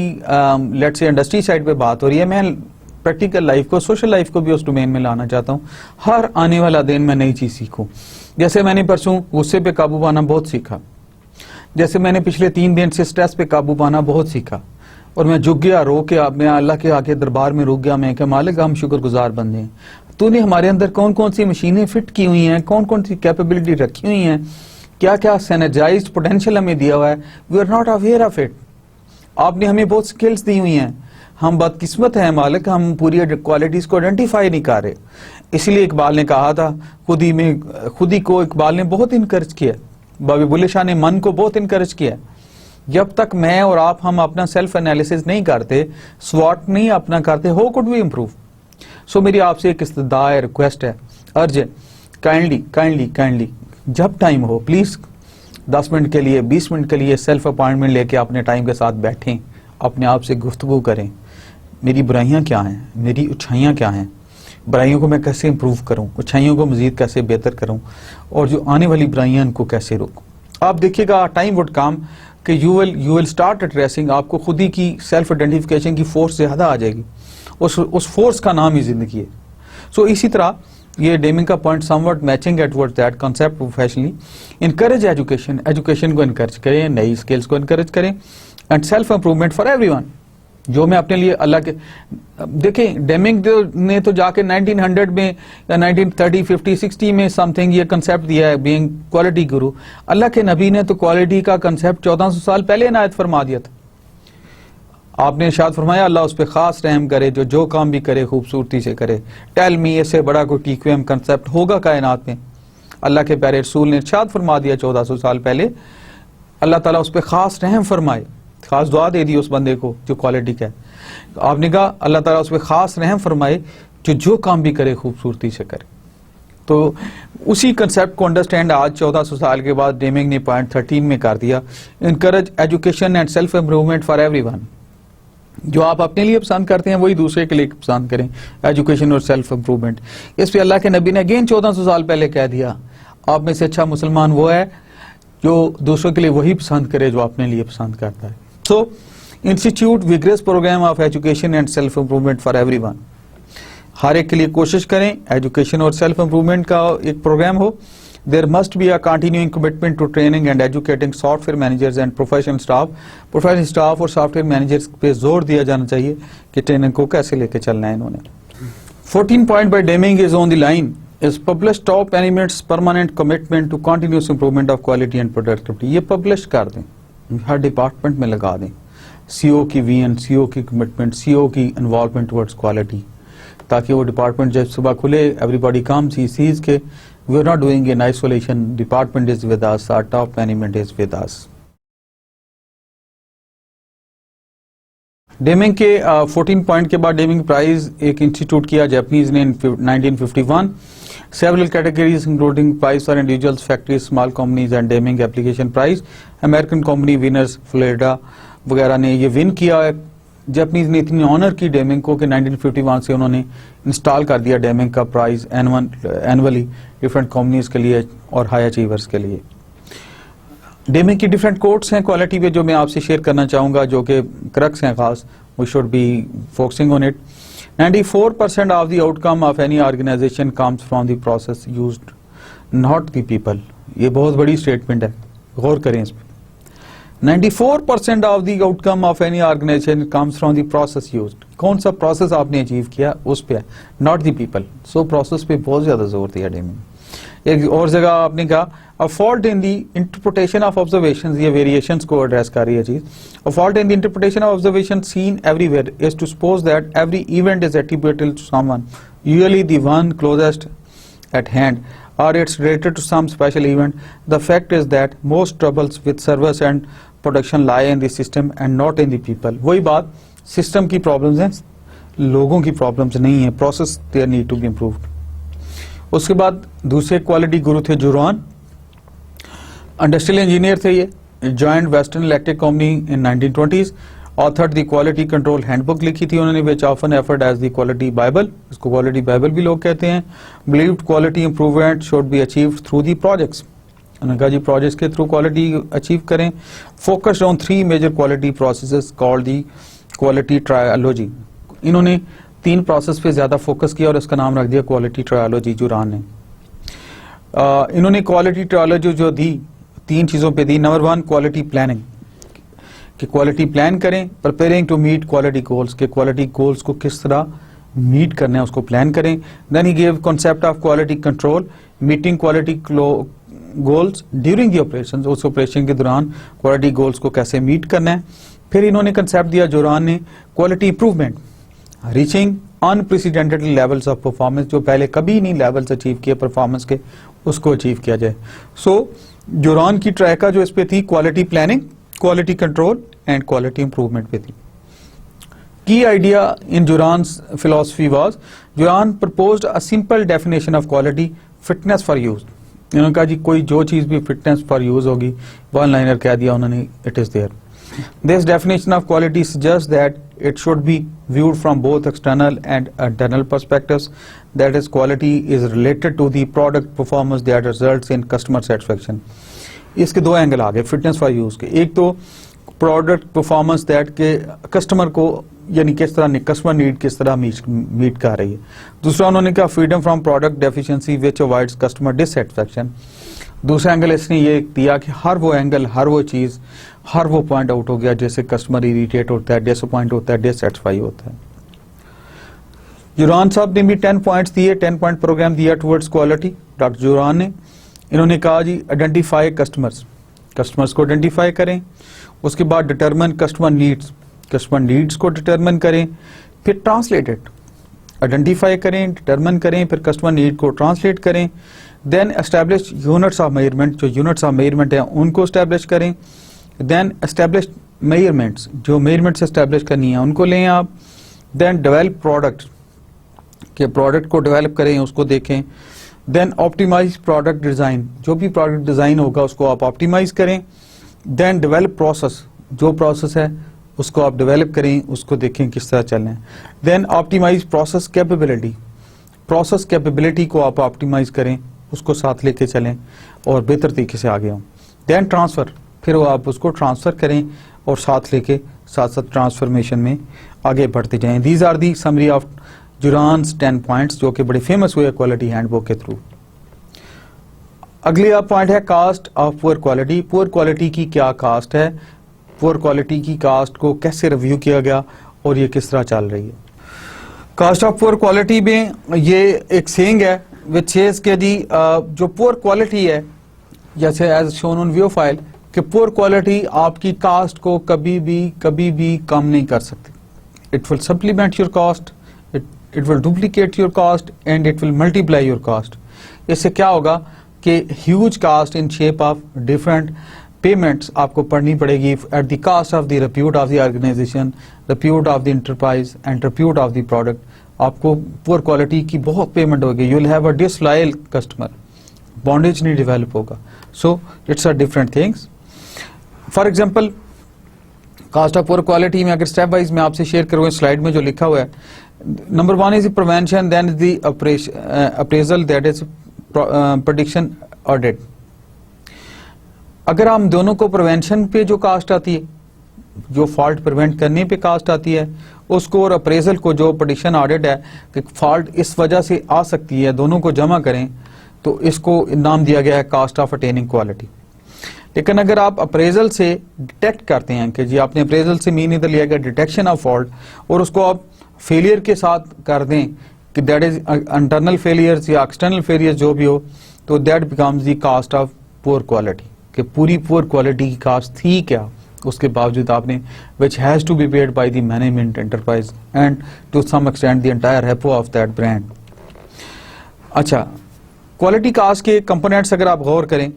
लेट्स से इंडस्ट्री साइड पे बात हो रही है, मैं प्रैक्टिकल लाइफ को, सोशल लाइफ को भी उस डोमेन में लाना चाहता हूँ। हर आने वाला दिन मैं नई चीज सीखूं। जैसे मैंने परसों गुस्से पे काबू पाना बहुत सीखा, जैसे मैंने पिछले 3 दिन से स्ट्रेस पे काबू पाना बहुत सीखा, और मैं झुक गया, रो के मैं अल्लाह के आके दरबार में रुक गया। मैं कि मालिक हम शुक्रगुजार बंदे हैं, तूने हमारे अंदर कौन कौन सी मशीनें फिट की हुई हैं, कौन कौन सी कैपेबिलिटी रखी हुई हैं, क्या क्या सैनिटाइज्ड पोटेंशियल हमें दिया हुआ है, we are not aware of it. आपने हमें बहुत स्किल्स दी हुई हैं, हम बदकिस्मत हैं मालिक, हम पूरी क्वालिटीज को आइडेंटिफाई नहीं कर रहे। इसलिए इकबाल ने कहा था, खुद ही को इकबाल ने बहुत इनकरेज किया, बाबी बुल्ले शाह ने मन को बहुत इनकरेज किया। जब तक मैं और आप हम अपना सेल्फ एनालिसिस नहीं करते, स्वॉट नहीं अपना करते, हो कुड वी इम्प्रूव। सो मेरी आपसे एक इस्तदा है, रिक्वेस्ट है, अर्ज है, काइंडली जब टाइम हो प्लीज 10 मिनट के लिए, 20 मिनट के लिए सेल्फ अपॉइंटमेंट लेके अपने टाइम के साथ बैठें, अपने आप से गुफ्तगू करें। मेरी बुराइयां क्या हैं, मेरी अच्छाइयां क्या हैं, बुराइयों को मैं कैसे इंप्रूव करूं, अच्छाइयों को मजीद कैसे बेहतर करूं, और जो आने वाली बुराइयां उनको कैसे रोकूं। आप देखिएगा टाइम वुड कम कि यू विल स्टार्ट एड्रेसिंग, आपको खुद ही की सेल्फ आइडेंटिफिकेशन की फोर्स ज्यादा आ जाएगी, उस फोर्स का नाम ही जिंदगी है। सो इसी तरह ये डेमिंग का point somewhat matching towards that concept professionally. Encourage education, education को इनकरेज करें, नई स्किल्स को इनकरेज करें, and self improvement for everyone. जो मैं अपने लिए अल्लाह के, देखें डेमिंग ने तो जाके 1900 में या 1930, 50, 60 में समथिंग ये कंसेप्ट दिया है, बीइंग क्वालिटी गुरु। अल्लाह के नबी ने तो क्वालिटी का कंसेप्ट 1400 साल पहले इनायत फरमा दिया था। आपने इरशाद फरमाया अल्लाह उस पर खास रहम करे जो काम भी करे खूबसूरती से करे। टेल मी, इससे बड़ा कोई टीक्वेम कंसेप्ट होगा कायनात में? अल्लाह के प्यारे रसूल ने इरशाद फरमा दिया 1400 साल पहले, अल्लाह ताला उस पर खास रहम फरमाए, खास दुआ दे दी उस बंदे को जो क्वालिटी का है। आपने कहा अल्लाह ताला उस पर खास रहम फरमाए जो काम भी करे खूबसूरती से करे। तो उसी कंसेप्ट को अंडरस्टैंड आज 1400 साल के बाद डेमिंग ने पॉइंट 13 में कर दिया, encourage education and self improvement for everyone. जो आप अपने लिए पसंद करते हैं वही दूसरे के लिए पसंद करें, एजुकेशन और सेल्फ इम्प्रूवमेंट। इस पे अल्लाह के नबी ने अगेन 1400 साल पहले कह दिया, आप में से अच्छा मुसलमान वो है जो दूसरों के लिए वही पसंद करे जो अपने लिए पसंद करता है। So institute vigorous programme of education and self improvement for everyone. हर एक के लिए कोशिश करें एजुकेशन और सेल्फ इम्प्रूवमेंट का एक प्रोग्राम हो। There must be a continuing commitment to training and educating software managers and professional staff. Professional staff और सॉफ्टवेयर मैनेजर्स पे जोर दिया जाना चाहिए कि ट्रेनिंग को कैसे लेके चलना है इन्होंने। 14 point by Deming is on the line is published top elements permanent commitment to continuous improvement of quality and productivity। ये पब्लिश कर दें, हर डिपार्टमेंट में लगा दें, सीओ की वीएन, सीओ की कमिटमेंट, सीओ की इन्वॉल्वमेंट टुवर्ड्स क्वालिटी, ताकि वो डिपार्टमेंट जब सुबह खुले एवरीबॉडी कम्स ही सीज के we are not doing in isolation, department is with us, our top management is with us। Deming के 14 पॉइंट के बाद डेमिंग प्राइज एक इंस्टीट्यूट किया जापानीज ने 1951। Several categories including prize for individuals, factories, small companies and Deming application prize. American company winners Florida वगैरह ने ये win किया है। जापानीज ने इतनी ऑनर की डेमिंग को कि 1951 से उन्होंने इंस्टॉल कर दिया डेमिंग का प्राइज एनुअली डिफरेंट कंपनीज के लिए और हाई अचीवर्स के लिए। डेमिंग की डिफरेंट कोड्स हैं क्वालिटी पे जो मैं आपसे शेयर करना चाहूंगा, जो कि क्रक्स हैं खास, we should be focusing on it. 94% of the outcome of any organisation comes from the process used, not the people. ये बहुत बड़ी स्टेटमेंट है, गौर करें इस पर। 94% of the outcome of any organisation comes from the process used. कौन सा process आपने अचीव किया उस पे है, not the people. So process पे बहुत ज्यादा जोर दिया डेमिंग। एक और जगह आपने कहा a fault in the interpretation of observations, ये वेरिएशंस को एड्रेस कर रही है चीज। A fault in the interpretation of observation seen everywhere is to suppose that every event is attributable to someone, usually the one closest at hand, or it's related to some special event. The fact is that most troubles with service and production lie in the system and not in the people। वही बात, system की problems हैं, लोगों की problems नहीं है। Process there need to be improved. उसके बाद दूसरे क्वालिटी गुरु थे जुरान, इंडस्ट्रियल इंजीनियर थे ये, joined western electric company in 1920s, authored the quality control handbook लिखी थी उन्होंने, which often referred as the quality bible, इसको क्वालिटी बाइबल भी लोग कहते हैं। Believed quality improvement should be achieved through the projects, उन्होंने कहा जी प्रोजेक्ट्स के थ्रू क्वालिटी अचीव करें। Focused on 3 major quality processes called the quality trilogy, इन्होंने 3 प्रोसेस पे ज्यादा फोकस किया और इसका नाम रख दिया क्वालिटी ट्रायोलॉजी जुरान ने। इन्होंने क्वालिटी ट्रायोलॉजी जो दी 3 चीजों पे दी। नंबर 1 क्वालिटी प्लानिंग, कि क्वालिटी प्लान करें, preparing to meet quality goals, के क्वालिटी गोल्स को किस तरह मीट करना है उसको प्लान करें। Then he give concept of quality control, meeting quality goals during the operation, उस ऑपरेशन के दौरान क्वालिटी गोल्स को कैसे मीट करना है। फिर इन्होंने कंसेप्ट दिया जुरान ने quality improvement, reaching unprecedented levels of performance, जो पहले कभी नहीं लेवल्स अचीव किए परफॉर्मेंस के, उसको अचीव किया जाए। सो जुरान की ट्रैक का जो इस पे थी quality planning, quality control and quality improvement पे थी। Key idea in Juran's philosophy was, Juran proposed a simple definition of quality, fitness for use. इन्होंने कहा जी कोई जो चीज भी फिटनेस फॉर यूज होगी, वन लाइनर कह दिया उन्होंने, it is there. This definition of quality suggests that it should be viewed from both external and internal perspectives. That is, quality is related to the product performance that results in customer satisfaction. इसके 2 angle आ गए fitness for use के। एक तो product performance that के customer को, यानी किस तरह कस्टमर नीड किस तरह मीट कर रही है। दूसरा उन्होंने कहा freedom from product deficiency which avoids customer dissatisfaction. दूसरा एंगल इसने ये दिया कि हर वो एंगल, हर वो चीज, हर वो पॉइंट आउट हो गया जैसे कस्टमर इरिटेट होता है, डिसअपॉइंट होता है, डिससेटिस्फाई होता है। जुरान साहब ने भी 10 पॉइंट्स दिए, 10 पॉइंट प्रोग्राम दिया टुवर्ड्स क्वालिटी डॉक्टर जुरान ने। इन्होंने कहा जी आइडेंटिफाई कस्टमर्स, कस्टमर्स को आइडेंटिफाई करें, उसके बाद determine customer needs, customer needs को डिटरमिन करें, फिर ट्रांसलेटेड, आइडेंटिफाई करें, डिटरमिन करें, फिर कस्टमर नीड को ट्रांसलेट करें। Then establish units of measurement, जो यूनिट्स ऑफ मेजरमेंट है उनको एस्टैब्लिश करें। देन एस्टैब्लिश मेजरमेंट्स, जो मेजरमेंट्स एस्टैब्लिश करनी है उनको लें आप। देन डेवलप प्रोडक्ट, के प्रोडक्ट को डेवलप करें, उसको देखें। देन ऑप्टिमाइज प्रोडक्ट डिजाइन, जो भी प्रोडक्ट डिजाइन होगा उसको आप ऑप्टिमाइज करें। देन डेवलप प्रोसेस, जो प्रोसेस है उसको आप डेवलप करें, उसको देखें किस तरह चलना है। Then optimise process capability, process capability को आप ऑप्टिमाइज करें, उसको साथ लेके चलें और बेहतर तरीके से आगे हों। देन ट्रांसफर, फिर वो आप उसको ट्रांसफर करें और साथ लेके साथ साथ ट्रांसफॉर्मेशन में आगे बढ़ते जाएं। These are the summary of Juran's 10 points, जो कि बड़े फेमस हुए क्वालिटी हैंडबुक के थ्रू। अगली पॉइंट है cost of poor quality. Poor quality की क्या कास्ट है, पुअर क्वालिटी की कास्ट को कैसे रिव्यू किया गया और ये किस तरह चल रही है। कास्ट ऑफ पुअर क्वालिटी में ये एक सेइंग है विच सेज के जी जो पुअर क्वालिटी है, जैसे as shown on view file, कि पुअर क्वालिटी आपकी कास्ट को कभी भी कम नहीं कर सकती। It will supplement your cost, it will duplicate your cost and it will multiply your cost. इससे क्या होगा कि huge cost in shape of different payments आपको पढ़नी पड़ेगी at the cost of the repute of the organisation, repute of the enterprise and repute of the product. आपको poor quality की बहुत पेमेंट होगी, you will have a disloyal customer, bondage नहीं develop होगा। So it's a different things. For example cost of poor quality में अगर step wise मैं आपसे शेयर करूँ, स्लाइड में जो लिखा हुआ है, number 1 is prevention, then is the appraisal, that is prediction audit. अगर हम दोनों को प्रिवेंशन पे जो कास्ट आती है, जो फॉल्ट प्रिवेंट करने पे कास्ट आती है उसको, और अप्रेजल को जो प्रेडिक्शन ऑडिट है कि फॉल्ट इस वजह से आ सकती है, दोनों को जमा करें तो इसको नाम दिया गया है कास्ट ऑफ अटेनिंग क्वालिटी। लेकिन अगर आप अप्रेजल से डिटेक्ट करते हैं कि जी आपने अप्रेजल से मीन इधर लिया गया डिटेक्शन ऑफ फॉल्ट, और उसको आप फेलियर के साथ कर दें कि दैट इज इंटरनल फेलियर्स या एक्सटर्नल फेलियर्स जो भी हो, तो that becomes the cost of poor quality, कि पूरी पुअर क्वालिटी की कास्ट थी क्या, उसके बावजूद आपने which has to be paid by the management enterprise and to some extent the entire हैपो ऑफ दैट ब्रांड। अच्छा, क्वालिटी कास्ट के कंपोनेंट्स अगर आप गौर करें,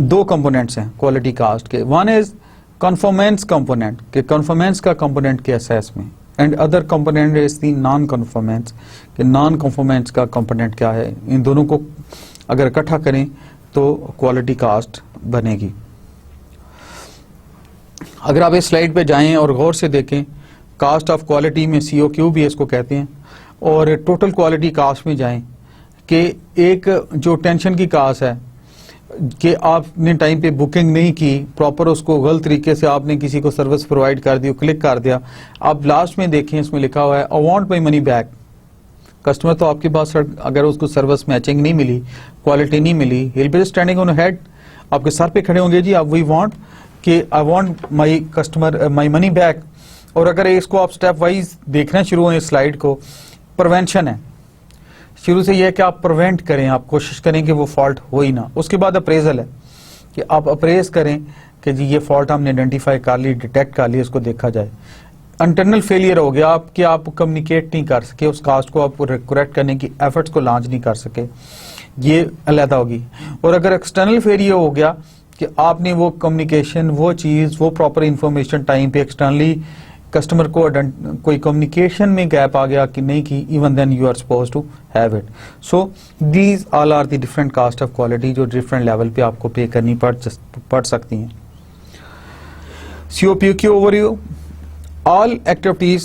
2 कंपोनेंट्स हैं क्वालिटी कास्ट के। वन इज कन्फॉर्मेंस कंपोनेंट, के कन्फॉर्मेंस का कंपोनेंट के असेस में, and other component is the non conformance, के नॉन कन्फॉर्मेंस का कंपोनेंट क्या है। इन दोनों को अगर इकट्ठा करें तो क्वालिटी कास्ट बनेगी। अगर आप इस स्लाइड पे जाएं और गौर से देखें, कास्ट ऑफ क्वालिटी में COQ भी इसको कहते हैं, और टोटल क्वालिटी कास्ट में जाएं कि एक जो टेंशन की कास्ट है कि आपने टाइम पे बुकिंग नहीं की, प्रॉपर उसको गलत तरीके से आपने किसी को सर्विस प्रोवाइड कर दी, क्लिक कर दिया। आप लास्ट में देखें इसमें लिखा हुआ है आई want my money back. Customer तो आपके पास अगर उसको सर्विस मैचिंग नहीं मिली, क्वालिटी नहीं मिली, he will be standing on head, आपके सर पे खड़े होंगे जी, आप वी वांट कि I want my customer my money back. और अगर इसको आप स्टेप वाइज देखना शुरू हो, इस स्लाइड को, प्रिवेंशन है, शुरू से यह है कि आप प्रिवेंट करें, आप कोशिश करें कि वो फॉल्ट हो ही ना। उसके बाद अप्रेजल है कि आप अप्रेज करें कि जी ये फॉल्ट हमने आइडेंटिफाई कर ली, डिटेक्ट कर ली, इसको देखा जाए। इंटरनल फेलियर हो गया आप कि आप कम्युनिकेट नहीं कर सके, उस कास्ट को आप करेक्ट करने की एफर्ट्स को लॉन्च नहीं कर सके, ये अलहदा होगी। और अगर एक्सटर्नल फेलियर हो गया कि आपने वो कम्युनिकेशन, वो चीज़, वो प्रॉपर इंफॉर्मेशन टाइम पे एक्सटर्नली कस्टमर को कोई कम्युनिकेशन में गैप आ गया कि नहीं की, even then you are suppose to have it. So these all are the different cost of quality जो डिफरेंट लेवल पे आपको पे करनी पड़ सकती हैं। COPQ overview, all activities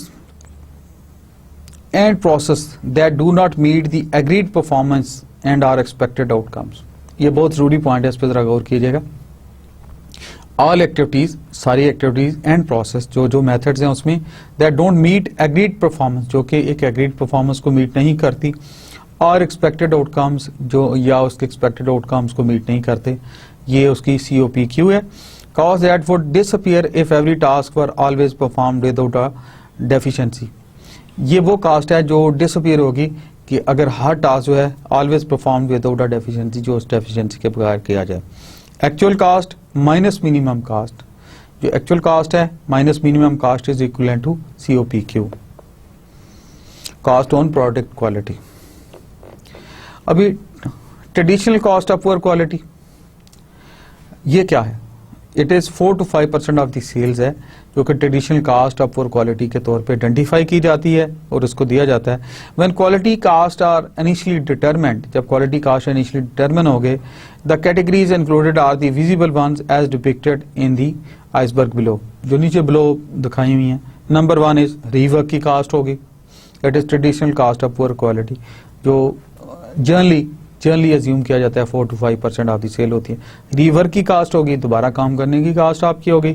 and process that do not meet the agreed performance and are expected outcomes। ये बहुत जरूरी पॉइंट है, इस पर जरा गौर कीजिएगा। ऑल एक्टिविटीज, सारी एक्टिविटीज एंड प्रोसेस, जो मेथड्स हैं उसमें, that don't meet agreed performance, जो कि एक एग्रीड परफॉर्मेंस को मीट नहीं करती, और एक्सपेक्टेड आउटकम्स, जो या उसके एक्सपेक्टेड आउटकम्स को मीट नहीं करते, ये उसकी COPQ है। Cause that would disappear if every task were always performed without a deficiency। ये वो कास्ट है जो डिसअपियर होगी कि अगर हर टास्क जो है always perform without a deficiency, जो उस डेफिशिएंसी के बगैर किया जाए। Actual cost minus minimum cost, जो एक्चुअल कास्ट है minus minimum cost is equivalent to COPQ, cost on product quality. अभी traditional cost of poor quality, ये क्या है? It is 4 to 5% of the sales है, जो कि traditional cost of poor quality के तौर पे आइडेंटिफाई की जाती है और उसको दिया जाता है। When quality cost are initially determined, जब क्वालिटी कास्ट इनिशियली डिटरमिन हो गए, the categories included are the visible ones as depicted in the iceberg below, जो नीचे बिलो दिखाई हुई हैं। नंबर 1 इज रीवर्क की कास्ट होगी, it is traditional cost of poor quality, जो जनरली अज्यूम किया जाता है 4 to 5% ऑफ दी सेल होती है। रीवर्क की कास्ट होगी, दोबारा काम करने की कास्ट आपकी होगी।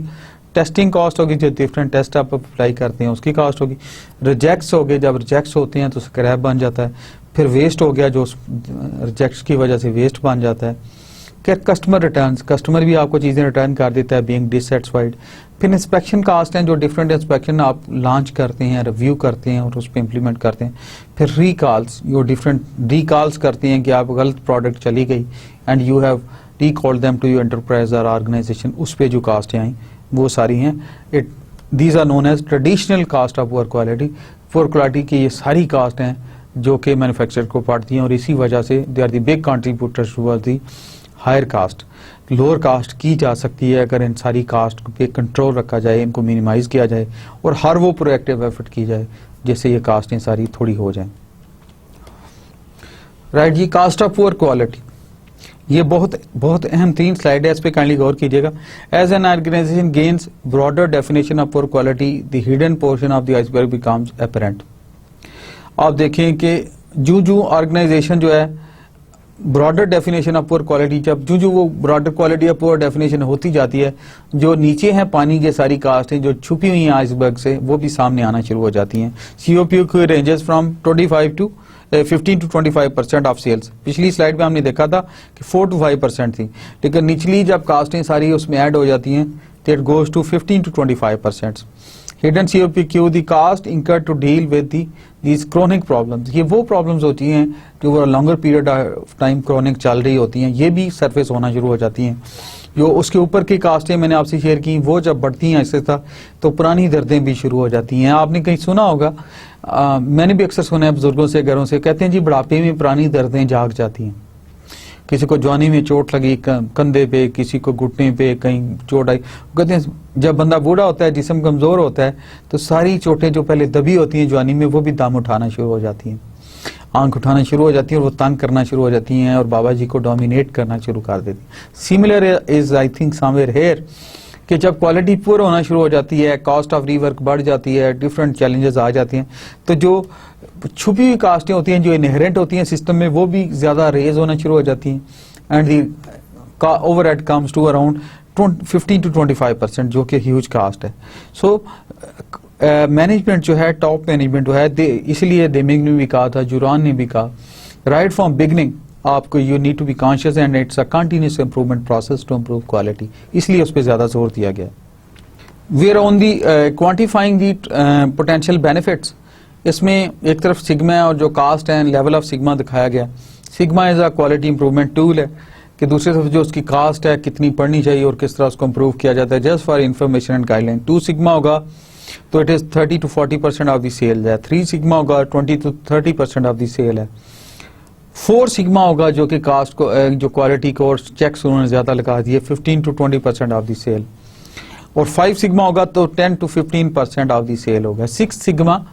टेस्टिंग कास्ट होगी, जो डिफरेंट टेस्ट आप अप्लाई करते हैं उसकी कास्ट होगी। रिजेक्ट्स हो गए, जब रिजेक्ट्स होते हैं तो स्क्रैप बन जाता है। फिर वेस्ट हो गया, जो रिजेक्ट्स की वजह से वेस्ट बन जाता है। क्या कस्टमर रिटर्न्स, कस्टमर भी आपको चीज़ें रिटर्न कर देता है बीइंग डिससेटिस्फाइड। फिर इंस्पेक्शन कास्ट हैं, जो डिफरेंट इंस्पेक्शन आप लॉन्च करते हैं, रिव्यू करते हैं और उस पर इम्प्लीमेंट करते हैं। फिर रिकॉल्स, जो डिफरेंट रिकॉल्स करते हैं कि आप गलत प्रोडक्ट चली गई and you have recalled them to your enterprise और ऑर्गेनाइजेशन, उस पर जो कास्टें आई वो सारी हैं। These are known as traditional cost of poor quality. Poor quality की ये सारी कास्ट हैं जो कि मैन्युफैक्चरर को पड़ती हैं और इसी वजह से they are the big contributors towards the higher cost. Lower cost की जा सकती है अगर इन सारी कास्ट पे कंट्रोल रखा जाए, इनको मिनिमाइज किया जाए और हर वो प्रोएक्टिव एफर्ट की जाए जिससे ये कास्टें सारी थोड़ी हो जाएं। राइट जी, कास्ट ऑफ पुअर क्वालिटी, ये बहुत अहम 3 स्लाइड है, इस पे काइंडली गौर कीजिएगा। As an organisation gains broader definition of poor quality, the hidden portion of the iceberg becomes apparent. आप देखें कि जो ऑर्गेनाइजेशन जो है broader definition of poor quality, जब जो वो broader quality of poor definition होती जाती है, जो नीचे है पानी के सारी कास्ट हैं जो छुपी हुई हैं आइसबर्ग से, वो भी सामने आना शुरू हो जाती हैं। COPQ ranges from 15 to 25% of sales. पिछली स्लाइड में हमने देखा था कि 4 to 5% थी, लेकिन निचली जब कास्टें सारी उसमें ऐड हो जाती हैं तो it goes to 15 to 25%। Hidden COPQ, the cost incur to deal with these chronic problems, ये वो प्रॉब्लम्स होती हैं जो वो longer period of time chronic चल रही होती हैं, ये भी सरफेस होना शुरू हो जाती हैं। जो उसके ऊपर की कास्टें मैंने आपसे शेयर की, वो जब बढ़ती हैं ऐसे था तो पुरानी दर्दें भी शुरू हो जाती हैं। आपने कहीं सुना होगा, मैंने भी अक्सर सुना है बुजुर्गों से, घरों से, कहते हैं जी बुढ़ापे में पुरानी दर्दें जाग जाती हैं। किसी को जवानी में चोट लगी कंधे पे, किसी को घुटने पे कहीं चोट आई, कहते हैं जब बंदा बूढ़ा होता है, जिस्म कमजोर होता है, तो सारी चोटें जो पहले दबी होती हैं जवानी में, वो भी दम उठाना शुरू हो जाती हैं, आंख उठाना शुरू हो जाती है और वो तंग करना शुरू हो जाती हैं और बाबा जी को डोमिनेट करना शुरू कर देती हैं। Similar is I think somewhere here कि जब क्वालिटी पुअर होना शुरू हो जाती है, कॉस्ट ऑफ रीवर्क बढ़ जाती है, डिफरेंट चैलेंजेस आ जाती हैं, तो जो छुपी हुई कास्टें होती हैं, जो इनहेरेंट होती हैं सिस्टम में, वो भी ज़्यादा रेज होना शुरू हो जाती हैं and the overhead comes to around 15 to 25%, जो कि ह्यूज कास्ट है. सो मैनेजमेंट जो है, टॉप मैनेजमेंट जो है, इसलिए देमिंग ने भी कहा था, जुरान ने भी कहा, राइट फ्रॉम बिगनिंग आपको you need to be conscious and it's a continuous improvement process to improve quality, इसलिए उस पर ज्यादा जोर दिया गया. We are on the quantifying the potential benefits. इसमें एक तरफ सिग्मा और जो कास्ट है, लेवल ऑफ सिग्मा दिखाया गया. Sigma is a quality improvement tool है कि दूसरी तरफ जो उसकी कास्ट है कितनी पढ़नी चाहिए और किस तरह उसको इंप्रूव किया जाता है, just for information and guideline. 2 sigma होगा तो it is 30 to 40% of the sale है. 3 सिग्मा होगा 20 to 30% ऑफ द सेल है. 4 सिग्मा होगा जो कि कास्ट को जो क्वालिटी को और चेक्स उन्होंने ज्यादा लगा दिए, 15 to 20% ऑफ द सेल. और 5 सिग्मा होगा तो 10 to 15% ऑफ द सेल होगा. 6 सिग्मा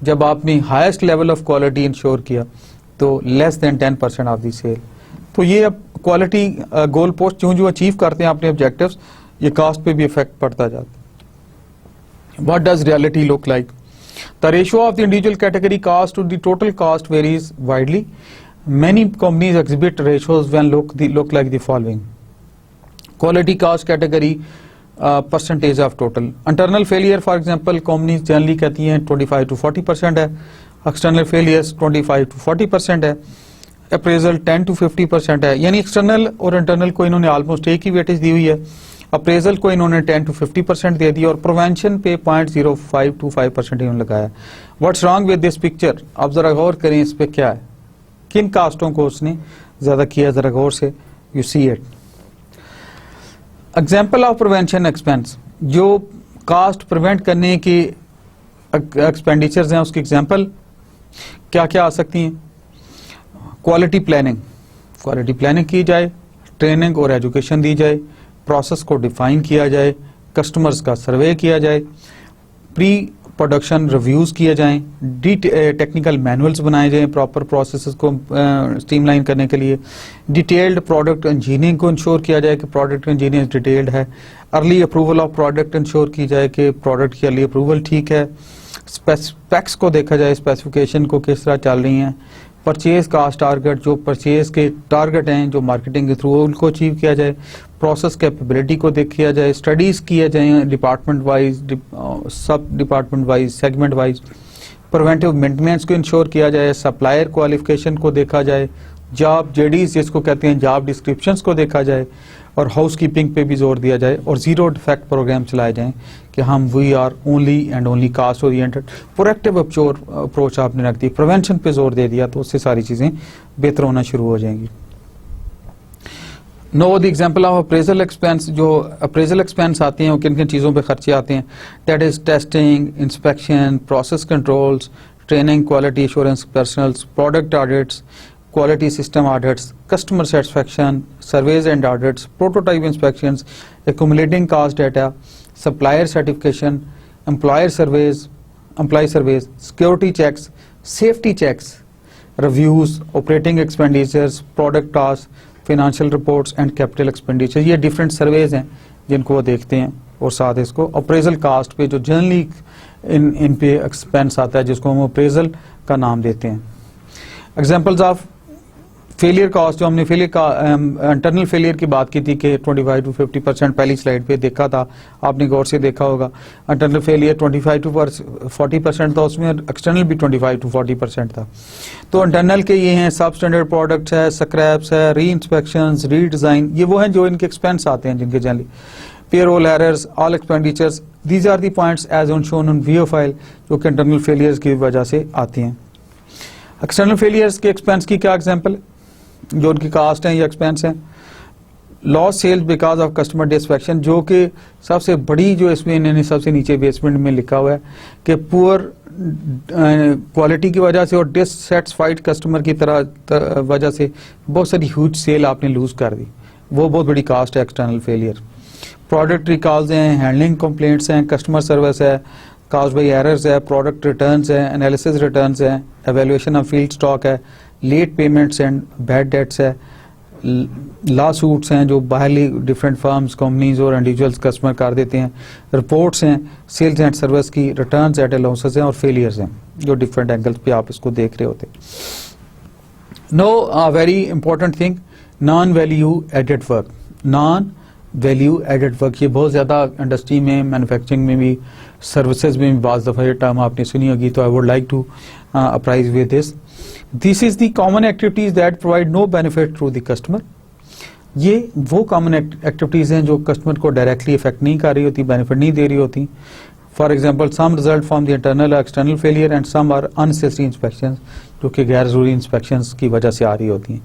जब आपने highest level of quality ensure किया तो less than 10% of the sale. तो ये अब क्वालिटी गोल पोस्ट जो अचीव करते हैं अपने ऑब्जेक्टिव्स, ये कास्ट पे भी इफेक्ट पड़ता जाता है. What does reality look like? The ratio of the individual category cost to the total cost varies widely. Many companies exhibit ratios when look like the following. Quality cost category percentage of total. Internal failure, for example, companies generally कहती हैं 25 to 40% है. External failures 25 to 40% है. Appraisal 10 to 50% है. यानी external और internal को इन्होंने almost एक ही weightage दी हुई है. अप्रेजल को इन्होंने 10 to 50% दे दिया और प्रिवेंशन पे 0.05 to 5% इन्होंने लगाया. What's wrong with this picture? आप जरा गौर करें इस पे क्या है, किन कास्टों को उसने ज्यादा किया, जरा गौर से you see it. Example of prevention expense, जो कास्ट प्रिवेंट करने की एक्सपेंडिचर्स हैं उसकी एग्जाम्पल क्या क्या आ सकती हैं. क्वालिटी प्लानिंग, क्वालिटी प्लानिंग की जाए, ट्रेनिंग और एजुकेशन दी जाए, प्रोसेस को डिफाइन किया जाए, कस्टमर्स का सर्वे किया जाए, प्री प्रोडक्शन रिव्यूज किए जाएं, टेक्निकल मैनुअल्स बनाए जाएं प्रॉपर प्रोसेसेस को स्ट्रीमलाइन करने के लिए, डिटेल्ड प्रोडक्ट इंजीनियरिंग को इंश्योर किया जाए कि प्रोडक्ट इंजीनियरिंग डिटेल्ड है, early approval of product ensure की जाए कि प्रोडक्ट की अर्ली अप्रूवल ठीक है, स्पेक्स को देखा जाए, स्पेसिफिकेशन को किस तरह चल रही हैं, परचेज कास्ट टारगेट, जो परचेज के टारगेट हैं जो मार्केटिंग के थ्रू उनको अचीव किया जाए, प्रोसेस कैपेबिलिटी को देखा जाए, स्टडीज किया जाए डिपार्टमेंट वाइज, सब department wise, segment wise, preventive maintenance को इंश्योर किया जाए, सप्लायर क्वालिफिकेशन को देखा जाए, जॉब जेडीज जिसको कहते हैं जॉब डिस्क्रिप्शंस को देखा जाए और हाउस कीपिंग पे भी जोर दिया जाए और जीरो डिफेक्ट प्रोग्राम चलाए जाएं कि हम we are only and only cost oriented. Proactive approach आपने रख दी, प्रिवेंशन पे जोर दे दिया तो उससे सारी चीजें बेहतर होना शुरू हो जाएंगी. Know the example of appraisal expense, जो अप्रेजल एक्सपेंस आते हैं वो किन किन चीज़ों पे खर्चे आते हैं. That is testing, inspection, process controls, training, quality assurance personnels, product audits, quality system audits, customer satisfaction, surveys and audits, prototype inspections, accumulating cost data, supplier certification, employee surveys, security checks, safety checks, reviews, operating expenditures, product costs, financial reports and capital expenditure. ये different surveys हैं जिनको वो देखते हैं और साथ इसको appraisal cost पे जो जनरली इन पे एक्सपेंस आता है जिसको हम appraisal का नाम देते हैं. एग्जाम्पल्स ऑफ फेलियर कॉस्ट, जो हमने फेलियर का इंटरनल फेलियर की बात की थी कि 25 to 50% पहली स्लाइड पे देखा था, आपने गौर से देखा होगा. इंटरनल फेलियर 25 to 40% था, उसमें एक्सटर्नल भी 25 to 40% था. तो इंटरनल के ये हैं सब स्टैंडर्ड प्रोडक्ट्स है, स्क्रैप्स है, री इंस्पेक्शन, रीडिजाइन, ये वो हैं जो इनके एक्सपेंस आते हैं जिनके generally. Payroll errors, all expenditures, these are the points as on shown on वीओ फाइल जो कि इंटरनल फेलियर्स की वजह से आती हैं. एक्सटर्नल फेलियर्स के एक्सपेंस की क्या एग्जांपल है जो उनकी कास्ट हैं या एक्सपेंस हैं. Loss sales because of customer dissatisfaction, जो कि सबसे बड़ी जो इसमें इन्होंने सबसे नीचे बेसमेंट में लिखा हुआ है कि पुअर क्वालिटी की वजह से और डिससेटिस्फाइड कस्टमर की तरह वजह से बहुत सारी ह्यूज सेल आपने लूज कर दी, वो बहुत बड़ी कास्ट है एक्सटर्नल फेलियर. प्रोडक्ट रिकॉल्स हैं, हैंडलिंग कंप्लेंट्स हैं, कस्टमर सर्विस है, कास्ट बाई एरर्स है, प्रोडक्ट रिटर्न्स है, एनालिसिस रिटर्न्स है, एवेल्युएशन ऑफ फील्ड स्टॉक है, late payments and bad debts है, लॉ सूट्स हैं जो बाहरली डिफरेंट फर्म्स, कंपनीज और इंडिविजुअल्स कस्टमर कर देते हैं, रिपोर्ट्स हैं सेल्स एंड सर्विस की, रिटर्न्स एट लॉसेस हैं और फेलियर्स हैं जो डिफरेंट एंगल्स पे आप इसको देख रहे होते हैं। No very important thing, non value added work. Non value added work ये बहुत ज़्यादा इंडस्ट्री में, मैन्युफैक्चरिंग में भी, सर्विसेज में भी बाज़ दफ़ा ये टर्म आपने सुनी होगी, तो I would like to apprise with this. This is the common activities that provide no benefit to the customer. ये वो कॉमन एक्टिविटीज हैं जो कस्टमर को डायरेक्टली इफेक्ट नहीं कर रही होती, बेनिफिट नहीं दे रही होती। For example, some result from the internal और external failure and some are unnecessary inspection, जो कि गैर जरूरी इंस्पेक्शन की वजह से आ रही होती हैं।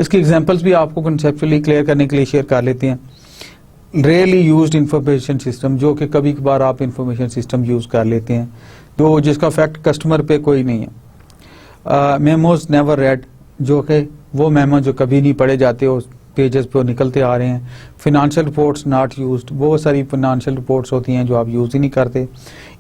इसकी एग्जाम्पल्स भी आपको कंसेप्चुअली क्लियर करने के लिए शेयर कर लेते हैं। रेयरली यूज्ड इंफॉर्मेशन सिस्टम, जो कि कभी कभार आप इंफॉर्मेशन सिस्टम यूज कर लेते हैं जो जिसका इफेक्ट कस्टमर पे कोई नहीं है। मेमोज नेवर रेड, जो कि वो मेमो जो कभी नहीं पढ़े जाते, उस पेजेस पे निकलते आ रहे हैं। फिनेंशियल रिपोर्ट्स नॉट यूज्ड, बहुत सारी फिनेंशियल रिपोर्ट्स होती हैं जो आप यूज ही नहीं करते।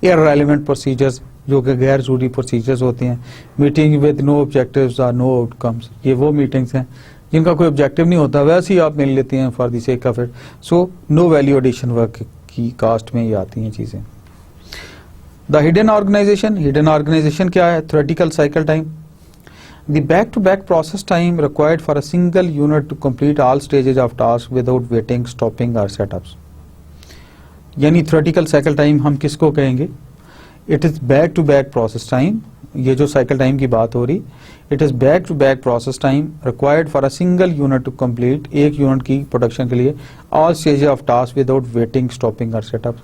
इररेलेवेंट प्रोसीजर्स, जो कि गैर जरूरी प्रोसीजर्स होते हैं। मीटिंग विद नो ऑब्जेक्टिव्स और नो आउटकम्स, ये वो मीटिंग्स हैं जिनका कोई ऑब्जेक्टिव नहीं होता, वैसे ही आप मिल लेते हैं for the sake of it. So no value addition work की कास्ट में ये आती हैं चीजें। The hidden organisation, hidden organisation क्या है? Theoretical cycle time, the back to back process time required for a single unit to complete all stages of task without waiting, stopping और setups. यानी थ्योरेटिकल साइकिल टाइम हम किसको कहेंगे? It is back to back process time, ये जो cycle time की बात हो रही, it is back to back process time required for a single unit to complete, एक यूनिट की प्रोडक्शन के लिए all stages of task without waiting, stopping और सेटअप,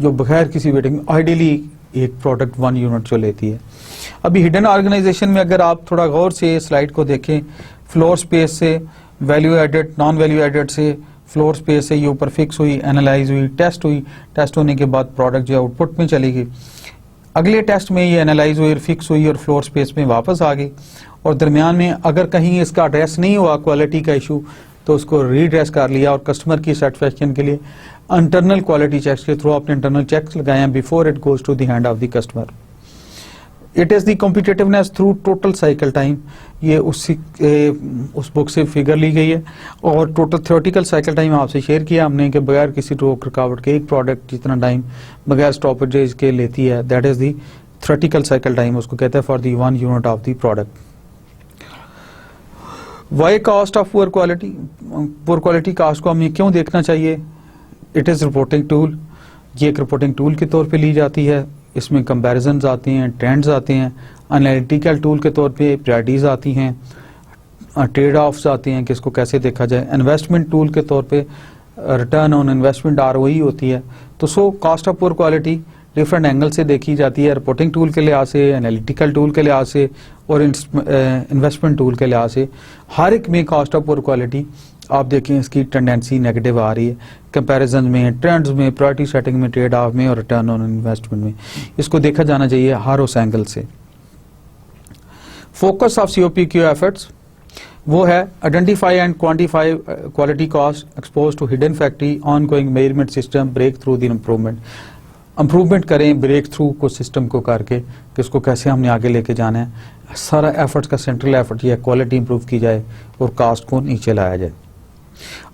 जो बगैर किसी वेटिंग, आइडियली एक प्रोडक्ट 1 यूनिट जो लेती है। अभी हिडन ऑर्गेनाइजेशन में अगर आप थोड़ा गौर से स्लाइड को देखें, फ्लोर स्पेस से value added, non value added से फ्लोर स्पेस से ये ऊपर फिक्स हुई, एनालाइज हुई, टेस्ट हुई, टेस्ट होने के बाद प्रोडक्ट जो आउटपुट में चली गई, अगले टेस्ट में ये एनालाइज हुई, फिक्स हुई और फ्लोर स्पेस में वापस आ गई, और दरमियान में अगर कहीं इसका एड्रेस नहीं हुआ, क्वालिटी का इशू, तो उसको रीड्रेस कर लिया और कस्टमर की सेटिस्फेक्शन के लिए इंटरनल क्वालिटी चेक्स के थ्रू आपने इंटरनल चेक्स लगाए हैं before it goes to the hand of the customer. It is the competitiveness through total cycle time, ये उस बुक से फिगर ली गई है। और टोटल थ्योरेटिकल साइकिल टाइम आपसे शेयर किया हमने कि बगैर किसी रोक रुकावट के एक प्रोडक्ट जितना टाइम बगैर स्टॉपेजेस के लेती है, that is the theoretical cycle time, उसको कहते हैं for the 1 unit of the product. Why cost of poor quality, poor quality cost को हमें क्यों देखना चाहिए? इट इज रिपोर्टिंग टूल, ये एक रिपोर्टिंग टूल के तौर पे ली जाती है। इसमें कंपैरिजन्स आते हैं, ट्रेंड्स आते हैं, एनालिटिकल टूल के तौर पे प्रायोरिटीज आती हैं, ट्रेड ऑफ्स आते हैं कि इसको कैसे देखा जाए, इन्वेस्टमेंट टूल के तौर पे रिटर्न ऑन इन्वेस्टमेंट ROI होती है। तो so cost of poor quality different angle से देखी जाती है, रिपोर्टिंग टूल के लिहाज से, एनालिटिकल टूल के लिहाज से और इन्वेस्टमेंट टूल के लिहाज से। हर एक में कॉस्ट ऑफ पुअर क्वालिटी आप देखें इसकी टेंडेंसी नेगेटिव आ रही है, कंपैरिजन में, ट्रेंड्स में, प्रायोरिटी सेटिंग में, ट्रेड ऑफ में और रिटर्न ऑन इन्वेस्टमेंट में। इसको देखा जाना चाहिए हर उस एंगल से। फोकस ऑफ COPQ एफर्ट्स वो है identify and quantify quality cost expose to hidden factory, ongoing measurement system, breakthrough the improvement करें, ब्रेक थ्रू को सिस्टम को करके कि इसको कैसे हमने आगे लेके जाना है। सारा एफर्ट्स का सेंट्रल एफर्ट ये क्वालिटी इंप्रूव की जाए और कास्ट को नीचे लाया जाए।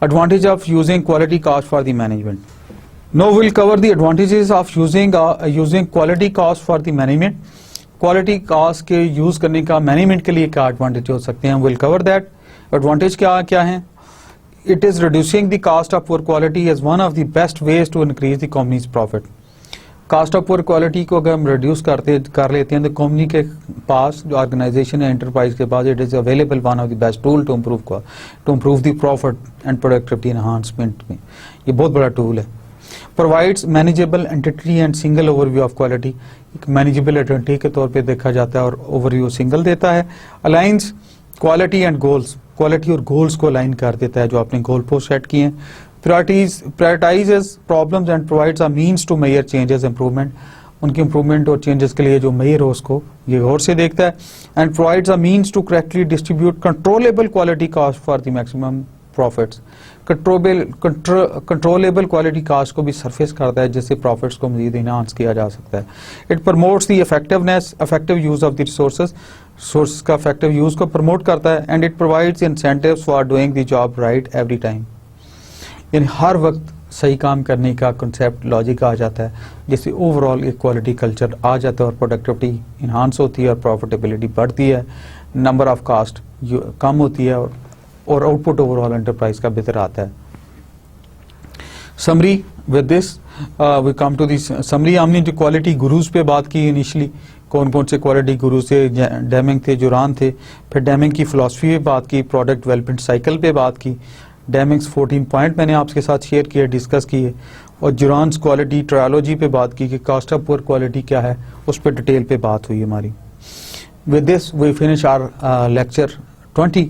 Advantage of using quality cost for the management. Now we'll cover the advantages of using quality cost for the management. Quality cost के use करने का management के लिए क्या advantage हो सकते हैं? We'll cover that. Advantage क्या है? It is reducing the cost of poor quality as one of the best ways to increase the company's profit. Cost of poor quality को अगर हम रिड्यूस कर लेते हैं तो कंपनी के पास, जो ऑर्गेनाइजेशन है, एंटरप्राइज के पास, it is available one of the best tool to improve the profit and productivity enhancement में। ये बहुत बड़ा टूल है। Provides manageable entity and single overview of quality, एक मैनेजेबल एंटिटी के तौर पे देखा जाता है और ओवरव्यू सिंगल देता है। Aligns quality and goals, quality और गोल्स को अलाइन कर देता है जो आपने गोल पोस्ट सेट किए हैं। prioritizes problems and provides a means to measure changes, improvement, उनकी improvement और changes के लिए जो measure हो उसको ये गौर से देखता है। and provides a means to correctly distribute controllable quality cost for the maximum profits. Controllable quality cost को भी सरफेस करता है, जिससे प्रॉफिट्स को मजीद इनहांस किया जा सकता है। It promotes the effective use of the resources का इफेक्टिव यूज को प्रमोट करता है। And it provides incentives for doing the job right every time. यानी हर वक्त सही काम करने का कंसेप्ट लॉजिक आ जाता है, जिससे ओवरऑल एक क्वालिटी कल्चर आ जाता है और प्रोडक्टिविटी इन्हांस होती है और प्रॉफिटेबिलिटी बढ़ती है, नंबर ऑफ कास्ट कम होती है और आउटपुट ओवरऑल एंटरप्राइज का बेहतर आता है। Summary with this we come to this summary. हमने जो क्वालिटी गुरुज पे बात की इनिशियली, कौन कौन से क्वालिटी गुरुज थे, डेमिंग थे, जुरान थे। फिर डेमिंग की फिलॉसफी पे बात की, प्रोडक्ट डेवलपमेंट साइकिल पे बात की, डेमिंग्स 14 पॉइंट मैंने आपके साथ शेयर किए, डिस्कस किए, और जुरान्स क्वालिटी ट्रायोलॉजी पे बात की कि कास्ट ऑफ पुअर क्वालिटी क्या है, उस पर डिटेल पे बात हुई हमारी। With this we finish our lecture 20।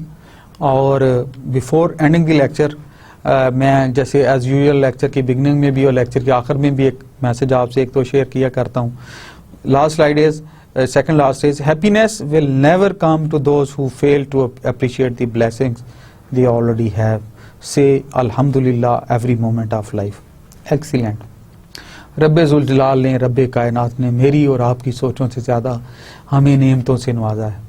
और बिफोर एंडिंग द लेक्चर मैं जैसे एज यूजुअल लेक्चर की बिगनिंग में भी और लेक्चर के आखिर में भी एक मैसेज आपसे एक तो शेयर किया करता हूँ। Last slide is second last is happiness will never come to those who fail to appreciate the blessings they already have. Say अल्हम्दुलिल्लाह every moment of life. Excellent. रब्बे जुल जलाल ने, रब्बे कायनात ने मेरी और आपकी सोचों से ज़्यादा हमें नेमतों से नवाजा है।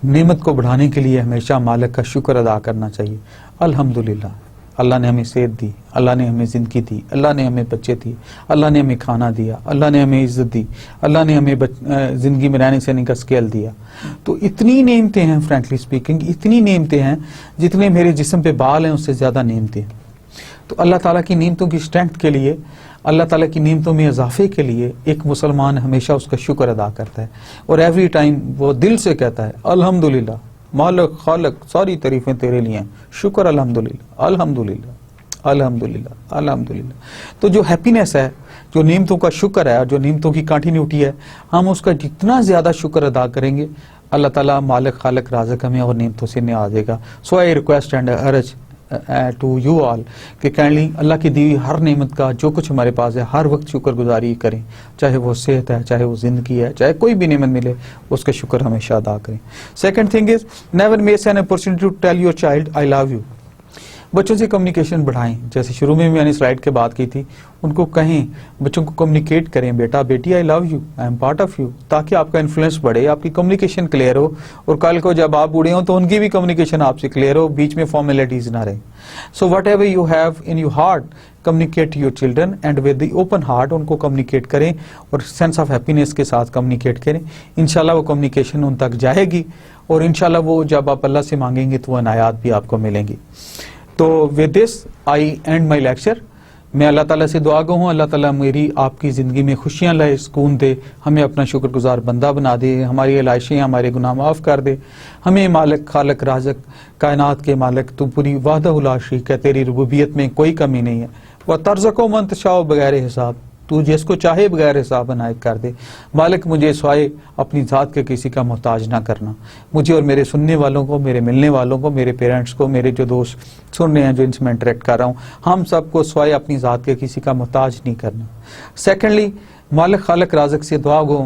नेमत को बढ़ाने के लिए हमेशा मालिक का शुक्र अदा करना चाहिए। अल्हम्दुलिल्लाह, अल्लाह ने हमें सेहत दी, अल्लाह ने हमें ज़िंदगी दी, अल्लाह ने हमें बच्चे दिए, अल्लाह ने हमें खाना दिया, अल्लाह ने हमें इज्जत दी, अल्लाह ने हमें ज़िंदगी में रहने सहने का स्केल दिया। तो इतनी नेमतें हैं, फ्रेंकली स्पीकिंग इतनी नेमतें हैं, जितने मेरे जिस्म पे बाल हैं उससे ज़्यादा नेमतें हैं। तो अल्लाह ताला की नेमतों की स्ट्रेंथ के लिए, अल्लाह ताला की नेमतों में इजाफे के लिए एक मुसलमान हमेशा उसका शुक्र अदा करता है और एवरी टाइम वो दिल से कहता है अल्हम्दुलिल्लाह, मालिक खालिक सारी तारीफें तेरे लिए हैं, शुक्र अल्हम्दुलिल्लाह अल्हम्दुलिल्लाह अल्हम्दुलिल्लाह अल्हम्दुलिल्लाह। तो जो हैप्पीनेस है, जो नेमतों का शुक्र है, जो नेमतों की कंटिन्यूटी है, हम उसका जितना ज़्यादा शुक्र अदा करेंगे अल्लाह ताला मालिक खालिक राज़िक हमें और नेमतों से नवाजेगा। सो आई रिक्वेस्ट एंड अर्ज टू यू ऑल कि काइंडली अल्लाह की दी हुई हर नेमत का जो कुछ हमारे पास है हर वक्त शुक्रगुजारी करें, चाहे वो सेहत है, चाहे वो ज़िंदगी है, चाहे कोई भी नेमत मिले उसका शुक्र हमेशा अदा करें। Second thing is never miss an opportunity to tell your child I love you. बच्चों से कम्युनिकेशन बढ़ाएं, जैसे शुरू में मैंने स्लाइड के बात की थी, उनको कहें, बच्चों को कम्युनिकेट करें, बेटा बेटी आई love you, I am part of you, ताकि आपका इन्फ्लुएंस बढ़े, आपकी कम्युनिकेशन क्लियर हो और कल को जब आप बूढ़े हो तो उनकी भी कम्युनिकेशन आपसे क्लियर हो, बीच में फॉर्मेलिटीज ना रहे। So what ever you have in your heart communicate your children and with the open heart उनको कम्युनिकेट करें और सेंस ऑफ हैप्पीनेस के साथ कम्युनिकेट करें। इंशाल्लाह वो कम्युनिकेशन उन तक जाएगी और इंशाल्लाह वो जब आप अल्लाह से मांगेंगे तो वो अनायात भी आपको मिलेंगी। तो with this I and my lecture. मैं अल्लाह ताला से दुआ गो हूँ, अल्लाह ताला मेरी आपकी ज़िंदगी में खुशियाँ लाए, सुकून दे, हमें अपना शुक्रगुजार बंदा बना दे, हमारी अलाइशें हमारे गुनाह माफ़ कर दे, हमें मालिक खालिक राज़िक कायनात के मालिक तू पूरी वाहदह ला शरीक है, तेरी रुबूबियत में कोई कमी नहीं है। वह तर्ज़को मन तशाओ बगैर हिसाब, तू जिसको चाहे बगैर हिसाब अनायत कर दे। मालिक मुझे स्वाए अपनी ज़ात के किसी का मोहताज ना करना, मुझे और मेरे सुनने वालों को, मेरे मिलने वालों को, मेरे पेरेंट्स को, मेरे जो दोस्त सुन रहे हैं, जो इनसे मैं इंटरेक्ट कर रहा हूँ, हम सबको स्वाए अपनी ज़ात के किसी का मोहताज नहीं करना। सेकेंडली मालिक खालिक राज़िक से दुआ गो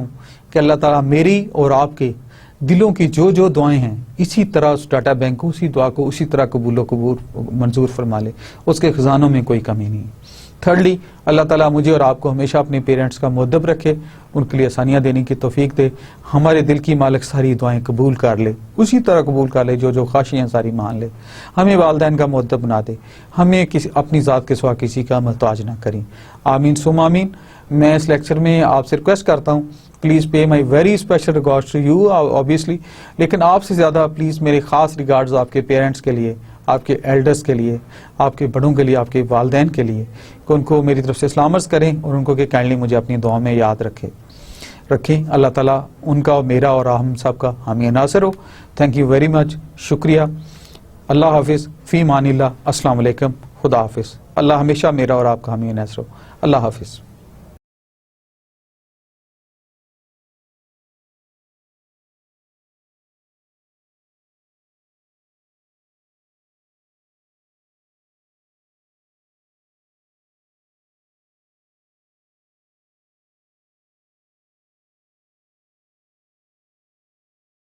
कि अल्लाह ताला मेरी और आपके दिलों की जो जो दुआएं हैं इसी तरह उस डाटा बैंक को, उसी दुआ को उसी तरह कबूल मंजूर फरमा ले, उसके खजानों में कोई कमी नहीं। थर्डली अल्लाह ताला मुझे और आपको हमेशा अपने पेरेंट्स का मुअद्दब रखे, उनके लिए आसानियाँ देने की तौफीक दे, हमारे दिल की मालिक सारी दुआएं कबूल कर ले, उसी तरह कबूल कर ले जो जो ख्वाहिशें सारी मान ले, हमें वालिदैन का मुअद्दब बना दे, हमें किसी अपनी ज़ात के सिवा किसी का मोहताज ना करें। आमीन सुम आमीन। मैं इस लेक्चर में आपसे रिक्वेस्ट करता हूँ, please pay my very special regards to you obviously, लेकिन आपसे ज़्यादा प्लीज़ मेरे ख़ास रिगार्ड्स आपके पेरेंट्स के लिए, आपके एल्डर्स के लिए, आपके बड़ों के लिए, आपके वालिदैन के लिए, कि उनको मेरी तरफ से सलामत करें और उनको कि काइंडली मुझे अपनी दुआ में याद रखें। अल्लाह ताला उनका और मेरा और हम सब का हामी नासिर हो। थैंक यू वेरी मच, शुक्रिया। अल्लाह हाफिज़, फ़ी मानिल्लाह, अस्सलाम वालेकुम, खुदा हाफिज़। अल्लाह हमेशा मेरा और आपका हामी नासिर हो। अल्लाह हाफिज़।